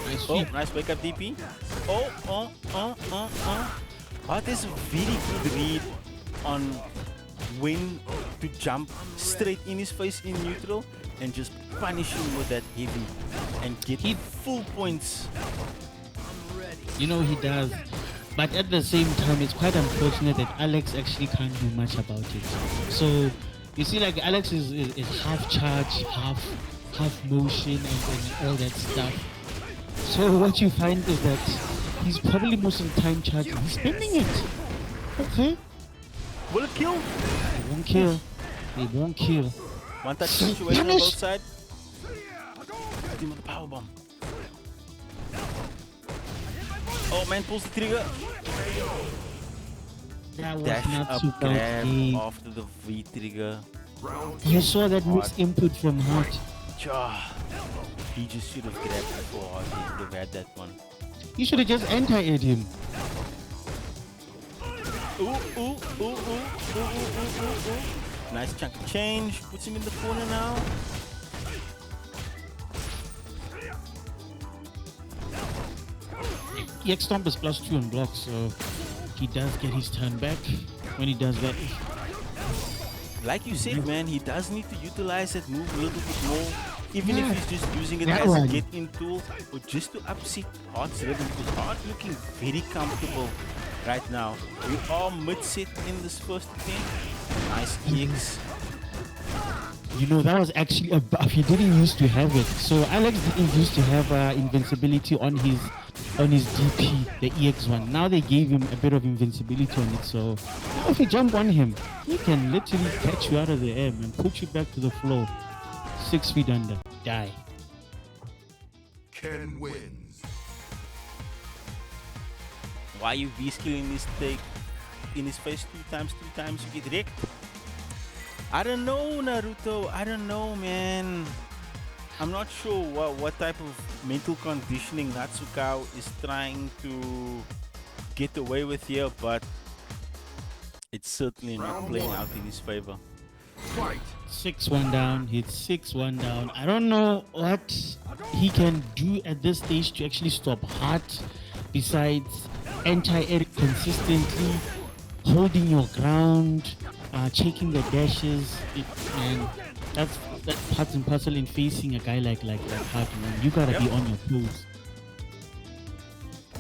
Nice Oh, sweep. nice wake up DP. Oh. Hart is a very good read on when to jump straight in his face in neutral and just punish him with that heavy and get full points. You know he does. But at the same time, it's quite unfortunate that Alex actually can't do much about it. So, you see, like Alex is half charge, half motion, and all that stuff. So what you find is that he's probably most of the time charging. He's spending it. Okay. Will it kill? They won't kill. They won't kill. One touch situation on Punish. both sides. Hit him with the powerbomb. Oh man, pulls the trigger. That was Dash not up, super grab okay. after the V trigger. Round You saw that mixed input from Hart. Cha. He just should have grabbed before Hart. He would have had that one. You should have just anti-aired him. Ooh. Nice chunk of change. Puts him in the corner now. EX Stomp is +2 on block, so he does get his turn back when he does that. Like you said, man, he does need to utilize that move a little bit more. Even Yeah. if he's just using it That as a one. get-in tool or just to upset Hart's rhythm. Because Hart looking very comfortable right now. We are mid-set in this first attempt. Nice EX. You know, that was actually a buff. He didn't used to have it. So Alex didn't used to have invincibility on his DP, the EX one. Now they gave him a bit of invincibility on it. So if you jump on him, he can literally catch you out of the air and put you back to the floor. 6 feet under. Die. Ken wins. Why you V-skilling this take in his face two times, you get wrecked? I don't know, Naruto. I don't know, man. I'm not sure what type of mental conditioning Natsukao is trying to get away with here, but it's certainly not Round playing one. out in his favor. Fight. 6-1 down. Hits 6-1 down. I don't know what he can do at this stage to actually stop Hart besides anti-air consistently, holding your ground, checking the dashes. And that's part and parcel in facing a guy like Hart, man. You gotta be Yep. on your toes.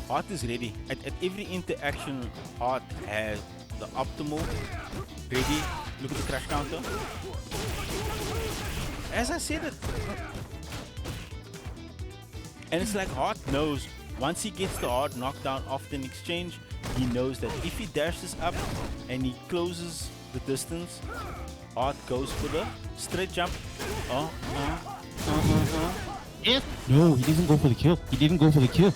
Hart is ready. At every interaction, Hart has the optimal ready. Look at the crash counter. As I said it. And it's like Hart knows once he gets the hard knockdown off an exchange, he knows that if he dashes up and he closes the distance, Hart goes for the straight jump. Yeah. No, he didn't go for the kill. He didn't go for the kill.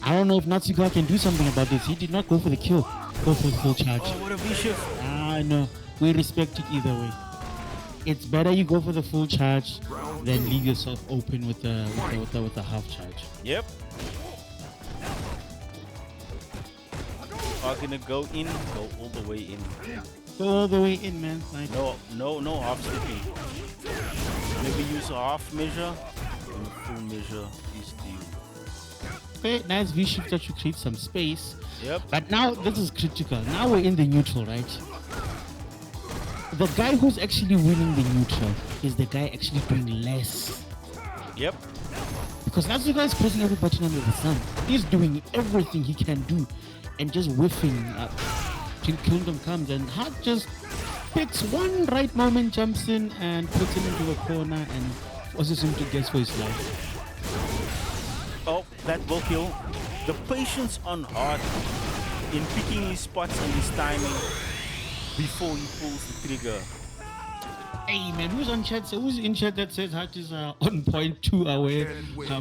I don't know if Natsuka can do something about this. He did not go for the kill. Go for the full charge. Oh, what a V-shift. No. We respect it either way. It's better you go for the full charge than leave yourself open with the half charge. Yep. Are gonna go in, go all the way in. Go all the way in, man. Like, No half stepping. Maybe use a half measure and a full measure is due. okay, nice V-shift that you create some space. Yep. But now this is critical. Now we're in the neutral, right? The guy who's actually winning the neutral is the guy actually doing less. Yep. Because Natsuka is pressing every button under the sun. He's doing everything he can do and just whiffing till Kingdom comes, and Hart just picks one right moment, jumps in and puts him into a corner and forces him to guess for his life. Oh, that will kill. The patience on Hart in picking his spots and his timing before he pulls the trigger. Hey man, who's on chat? Who's in chat that says Hart is on point 2 away?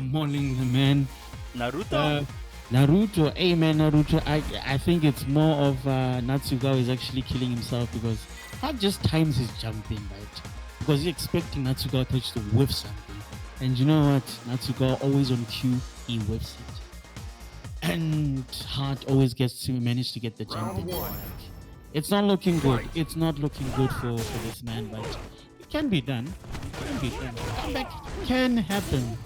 Morning, man. Naruto? Naruto, hey man, Naruto. I think it's more of Natsuka is actually killing himself because Hart just times his jumping, right? because he's expecting Natsuka Touch to whiff something. And you know what? Natsuka always on cue, he whiffs it. And Hart always gets to manage to get the jump in. It's not looking good. It's not looking good for this man, but it can be done. It can be done. Comeback can happen.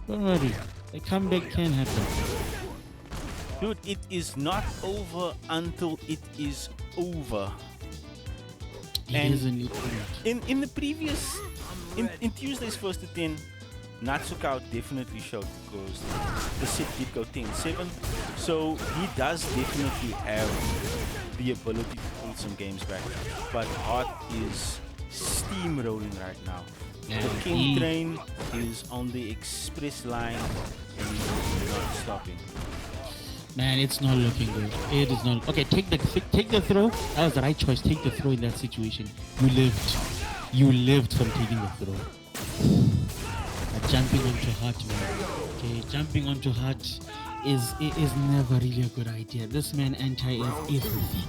Don't worry. A comeback can happen. Dude, it is not over until it is over. It And isn't. It isn't. In the previous, in Tuesday's first to 10, Natsuka definitely showed because the set did go 10-7. So he does definitely have the ability to pull some games back. But Hart is steamrolling right now. Yeah, The King he- train is on the express line and he's not stopping. Man, it's not looking good. It is not. Okay, take the throw. That was the right choice. Take the throw in that situation. You lived. You lived from taking the throw. Jumping onto Hart, man. Okay, jumping onto Hart is never really a good idea. This man anti-air everything.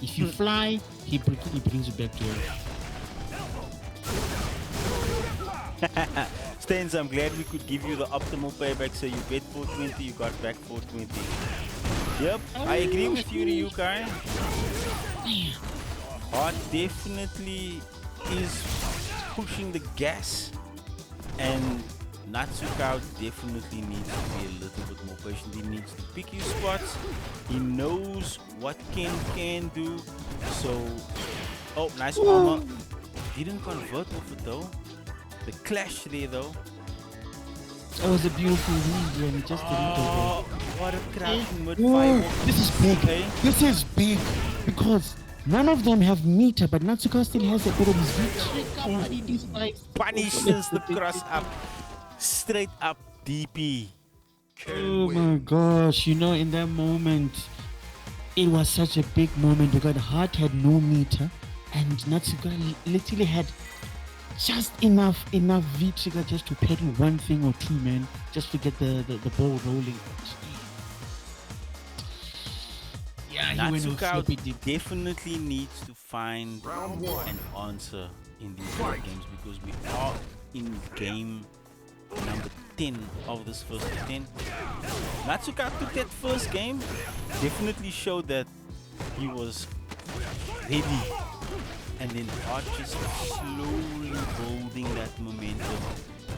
If you fly, he brings you back to earth. Stains, I'm glad we could give you the optimal payback. So you bet 420, you got back 420. Yep, I agree with you, Ryukai. Hart definitely is pushing the gas, and Natsuka definitely needs to be a little bit more patient. He needs to pick his spots. He knows what Ken can do. So, oh, nice armor. Didn't convert off it though. The clash there though. That was a beautiful read, and just didn't go Oh, what a crash in mid well. five. This is big. Okay. This is big because none of them have meter, but Natsuka still has a bit of his reach. Punishes the cross up, straight up DP. Oh my gosh, you know, in that moment, it was such a big moment because Hart had no meter and Natsuka literally had just enough V-trigger just to pedal one thing or two, man, just to get the ball rolling. Yeah, he went with floppy Natsuka dip. definitely needs to find an answer in these late games because we are in game number 10 of this first 10. Natsuka took that first game, definitely showed that he was ready, and then Hart just slowly building that momentum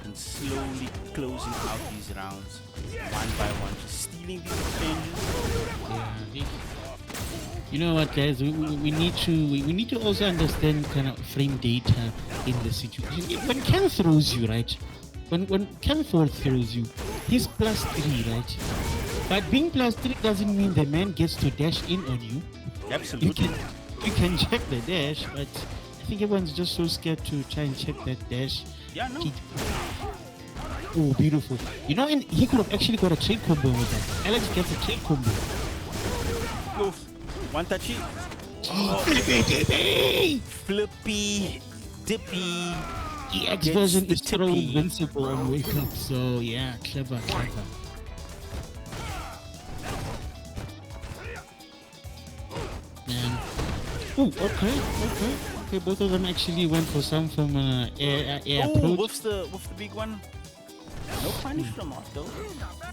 and slowly closing out these rounds one by one, just stealing these exchanges. Yeah, you know what, guys? We need to also understand kind of frame data in the situation. When Ken throws you, right? When Ken throws you, he's +3, right? But being +3 doesn't mean the man gets to dash in on you. Absolutely. You can check the dash, but I think everyone's just so scared to try and check that dash. Yeah, no. Oh, beautiful. You know, and he could have actually got a trade combo with that. Alex gets a trade combo. Go. One touchy. Flippy. Dippy. EX Gets version the is throw tippy. invincible on wake up, so yeah, clever. Man. Oh, okay. Both of them actually went for some from air Oh, approach. with the big one. No punish from Hart though.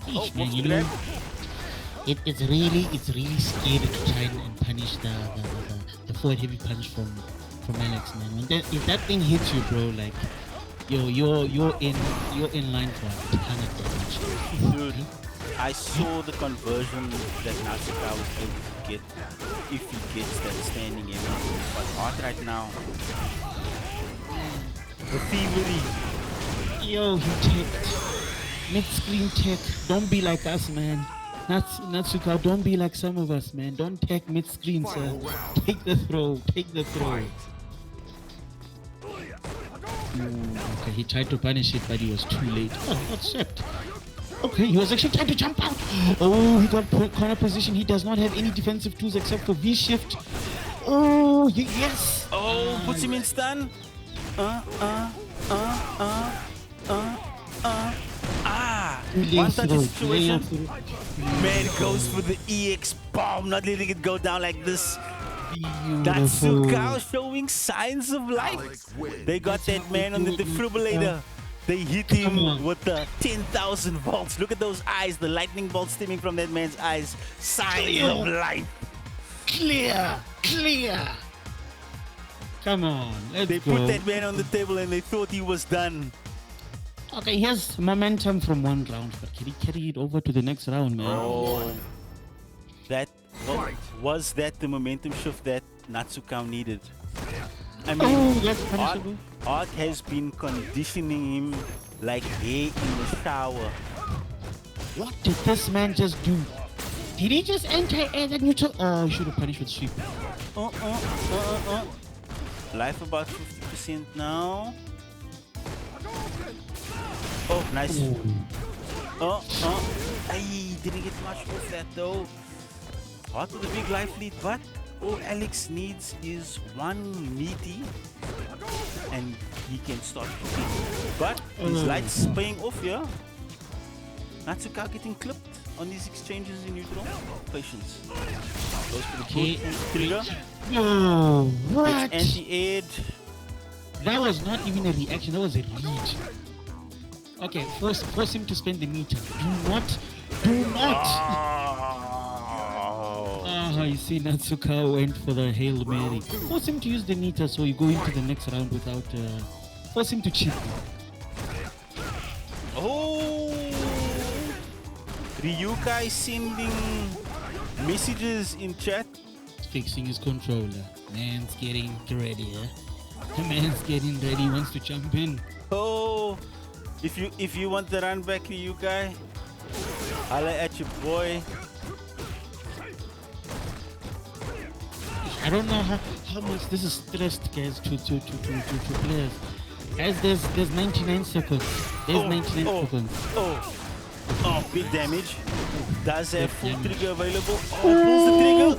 Eesh, Oh, man, what's you the know, grab? it's really scary to try and punish the forward heavy punch from Alex, man. When if that thing hits you, bro, like you're in line for a ton of damage. Dude, I saw the conversion that Natsuka was able to get if he gets that standing in. But Hart right now, the thievery. Yo, he teched. Mid-screen tech. Don't be like us, man. Natsuka, don't be like some of us, man. Don't tech mid-screen, sir. Take the throw. Ooh, okay, he tried to punish it, but he was too late. Oh, that's it. Okay, he was actually trying to jump out. Oh, he got corner position. He does not have any defensive tools except for V-shift. Oh, yes. Oh, puts him in stun. Ah. One touch situation. Man goes for the EX bomb, not letting it go down like this. Natsuka showing signs of life. They got that man on the defibrillator. They hit him with the 10,000 volts. Look at those eyes, the lightning bolts stemming from that man's eyes. Signs of life. Clear. Come on, let's They go. put that man on the table and they thought he was done. Okay, here's momentum from one round, but can he carry it over to the next round, man? Oh, was that the momentum shift that Natsuka needed? I mean, Oh, that's Art, punishable. Art has been conditioning him like hair in the shower. What did this man just do? Did he just anti-air that neutral? Oh, he should have punished with sweep. Life about 50% now. Oh, nice. Ay, didn't get much off that though. Hard with a big life lead, but all Alex needs is one meaty and he can start shooting. But his lights paying off here. Natsuka getting clipped on these exchanges in neutral. Patience. Goes for the Okay. trigger. No, what? Gets anti-aid. That was not even a reaction, that was a read. Okay, force him to spend the meter. Do not! Ah, you see, Natsuka went for the Hail Mary. Force him to use the meter so you go into the next round without... force him to cheat. Oh! Ryuka is sending messages in chat. Fixing his controller. Man's getting ready, eh? The man's getting ready, wants to jump in. Oh! If you want the run back, Ryuka, holla at your boy. I don't know how much this is stressed, guys, to players. Guys, there's 99 seconds. There's 99 seconds. Oh, big damage. Does have full damage. trigger available. Oh, pulls the trigger.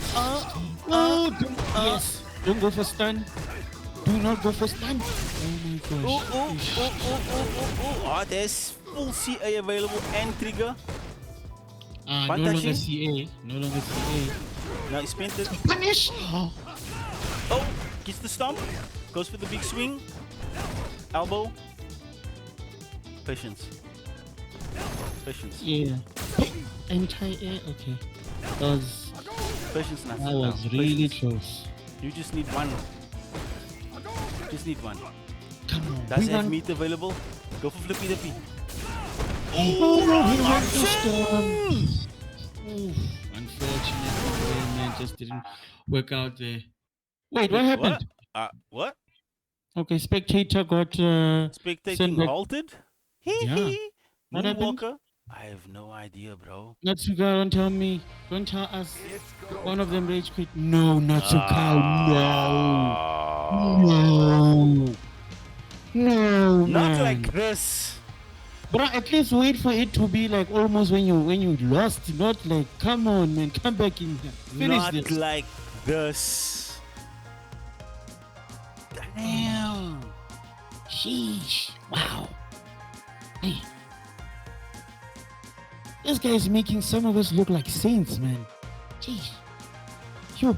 Yes. Don't go for stun. Do not go for stun. Oh my gosh. Oh, there's full CA available and trigger. No One longer touching. CA. No longer CA. Now he spent it. Punish. Oh, gets the stomp. Goes for the big swing. Elbow. Patience. Yeah. Anti-air. Okay. Patience, That Natsuka. was really Patience. close. You just need one. Just need one. Come on. Does we have want- meat available? Go for flippy dippy. Oh, he wants to storm. Oof. Unfortunately, man, just didn't work out there. Wait, what happened? What? Okay, spectator got Spectating Send back- halted? Yeah. What happened? Moonwalker? I have no idea, bro. Natsuka. Don't tell me. Don't tell us. One of them rage quit. No, Natsuka. No, Not man. like this. Bro, at least wait for it to be like almost when you lost. Not like, come on, man, come back in here. Finish Not this. like this. Damn. Sheesh. Wow. Hey. This guy is making some of us look like saints, man. Jeez. Yo.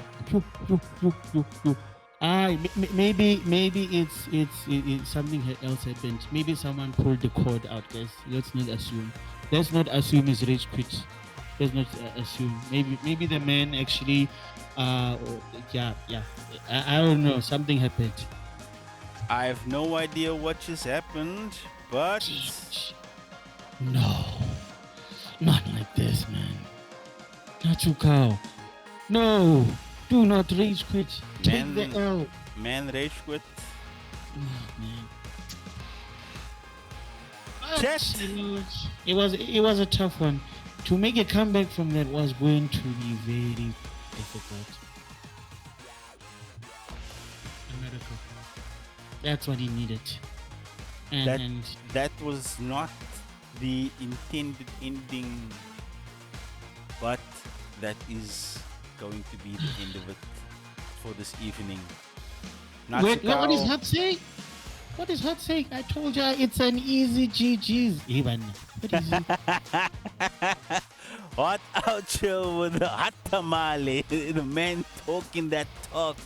Maybe it's something else happened. Maybe someone pulled the cord out, guys. Let's not assume. Let's not assume it's rage quit. Let's not assume. Maybe the man actually, yeah. I don't know. Something happened. I have no idea what just happened, but Jeez. No, not like this, man. Natsuka. No, do not rage quit. Take Man. the L. man rage quit. Man. Chat. But, you know, it was a tough one. To make a comeback from that was going to be very difficult. A miracle. That's what he needed. And That was not the intended ending, but that is going to be the end of it for this evening. wait, what is Natsuka- Hut saying? What is Hut saying? I told you it's an easy GG's. Even What is it? Hot out here with the hot tamale. The man talking that talk.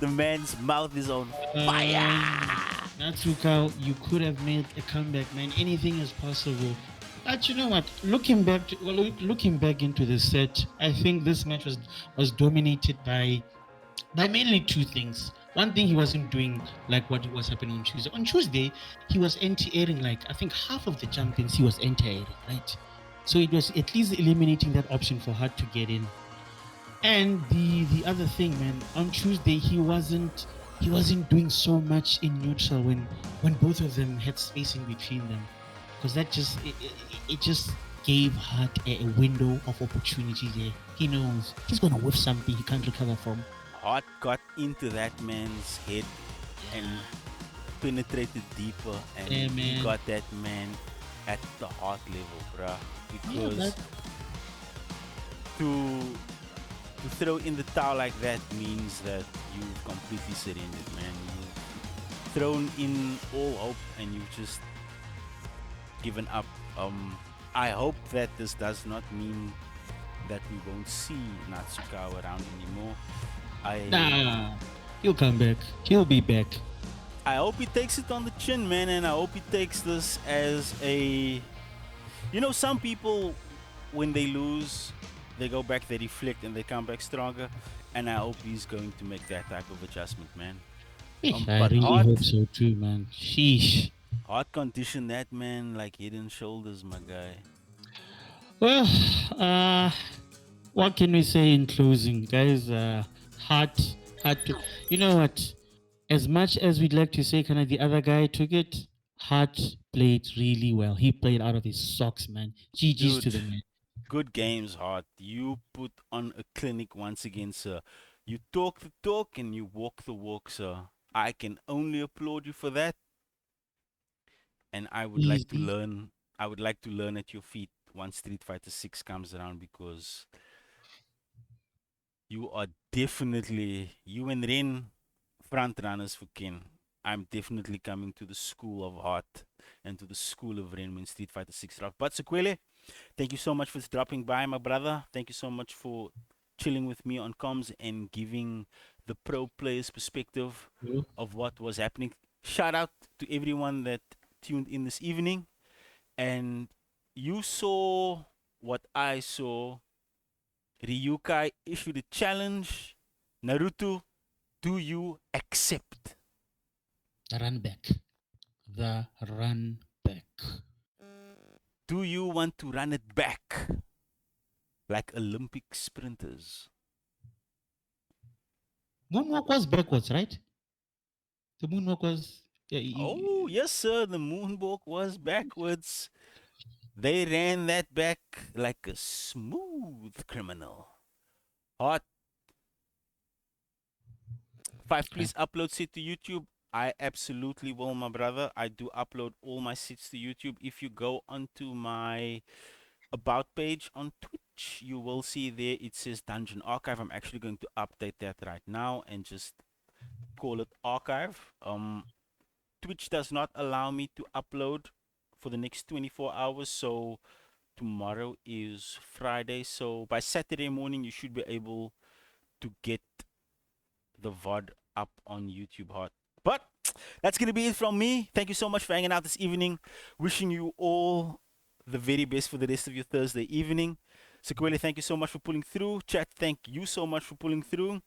The man's mouth is on fire. Natsuka, you could have made a comeback, man. Anything is possible. But you know what? Looking back into the set, I think this match was dominated by mainly two things. One thing, he wasn't doing like what was happening on Tuesday. On Tuesday, he was anti-airing, like I think half of the champions he was anti-airing, right? So it was at least eliminating that option for her to get in. And the other thing, man, on Tuesday he wasn't doing so much in neutral when both of them had space in between them, because that just it just gave Hart a window of opportunity there. He knows he's gonna whiff something he can't recover from. Hot got into that man's head and penetrated deeper, and Yeah, he man. got that man at the heart level, bruh. Yeah, Because to throw in the towel like that means that you've completely surrendered, man. You've thrown in all hope and you've just given up. I hope that this does not mean that we won't see Natsuka around anymore. Nah, he'll come back. He'll be back. I hope he takes it on the chin, man, and I hope he takes this as a... You know, some people, when they lose, they go back, they reflect, and they come back stronger. And I hope he's going to make that type of adjustment, man. I but really Hart- hope so too, man. Sheesh. Hard condition that man like head and shoulders, my guy. Well, what can we say in closing, guys? Hard to, you know what? As much as we'd like to say, kind of the other guy took it, Hart played really well. He played out of his socks, man. GG's to the Dude. man. Good games, Hart. You put on a clinic once again, sir. You talk the talk and you walk the walk, sir. I can only applaud you for that. And I would like to Easy. learn. I would like to learn at your feet once Street Fighter 6 comes around, because you are definitely, you and Ren, front runners for Ken. I'm definitely coming to the school of Hart and to the school of Ren when Street Fighter 6 drops. But Sequele, thank you so much for dropping by, my brother. Thank you so much for chilling with me on comms and giving the pro players perspective Yeah. of what was happening. Shout out to everyone that tuned in this evening. And you saw what I saw. Ryukai issued a challenge. Naruto, do you accept? The run back. The run back. Do you want to run it back like Olympic sprinters? Moonwalk was backwards, right? The moonwalk was. Yeah, Oh, yes, sir. The moonwalk was backwards. They ran that back like a smooth criminal. Hot. 5, please upload it to YouTube. I absolutely will, my brother. I do upload all my sets to YouTube. If you go onto my about page on Twitch, you will see there it says Dungeon Archive. I'm actually going to update that right now and just call it Archive. Twitch does not allow me to upload for the next 24 hours, so tomorrow is Friday, so by Saturday morning you should be able to get the VOD up on YouTube. Hot. But that's gonna be it from me. Thank you so much for hanging out this evening. Wishing you all the very best for the rest of your Thursday evening. Sequele, thank you so much for pulling through. Chat, thank you so much for pulling through.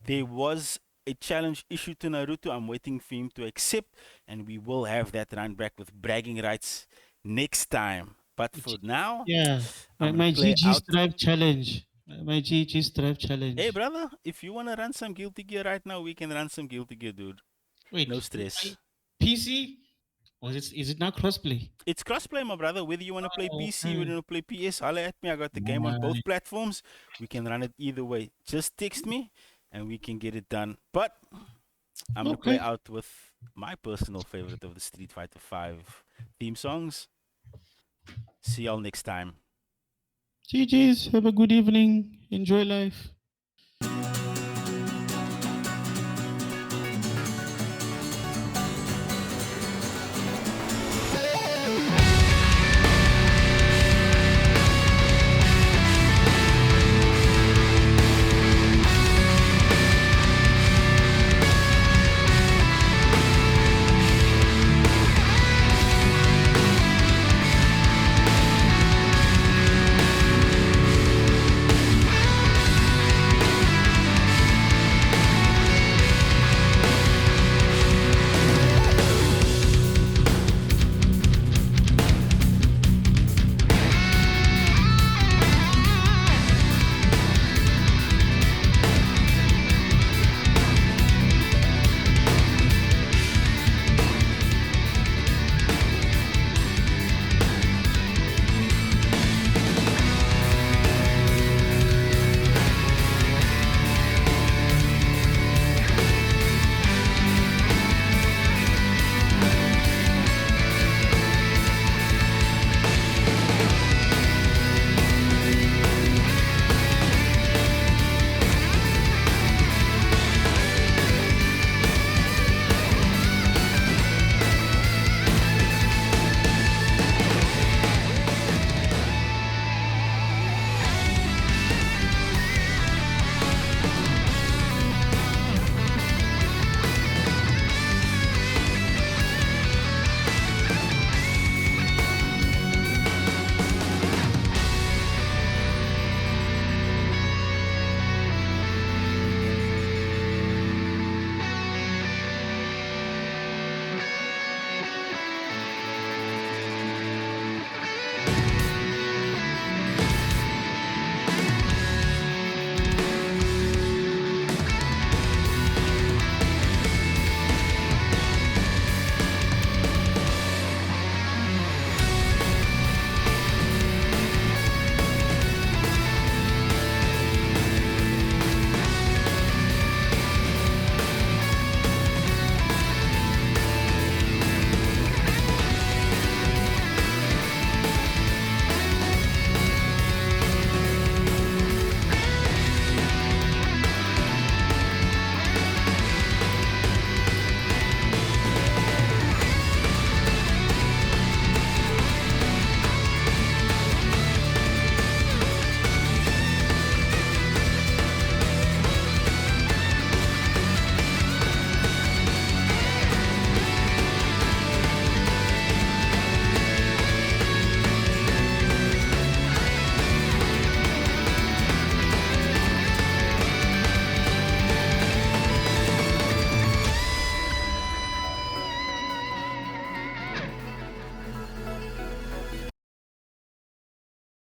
There was a challenge issued to Naruto. I'm waiting for him to accept, and we will have that run back with bragging rights next time. But for now, Yeah. My, I'm my gonna play GG out- Strive challenge. My GG Strive challenge. hey brother, if you wanna run some Guilty Gear right now, we can run some Guilty Gear, dude. Wait. No stress. PC? Or is it now crossplay? It's crossplay, my brother. Whether you want to play Oh, PC, okay. whether you want to play PS, holla at me. I got the game on both Nice. platforms. We can run it either way. Just text me and we can get it done. But I'm going to play Okay. out with my personal favorite of the Street Fighter 5 theme songs. See y'all next time. GG's. Have a good evening. Enjoy life.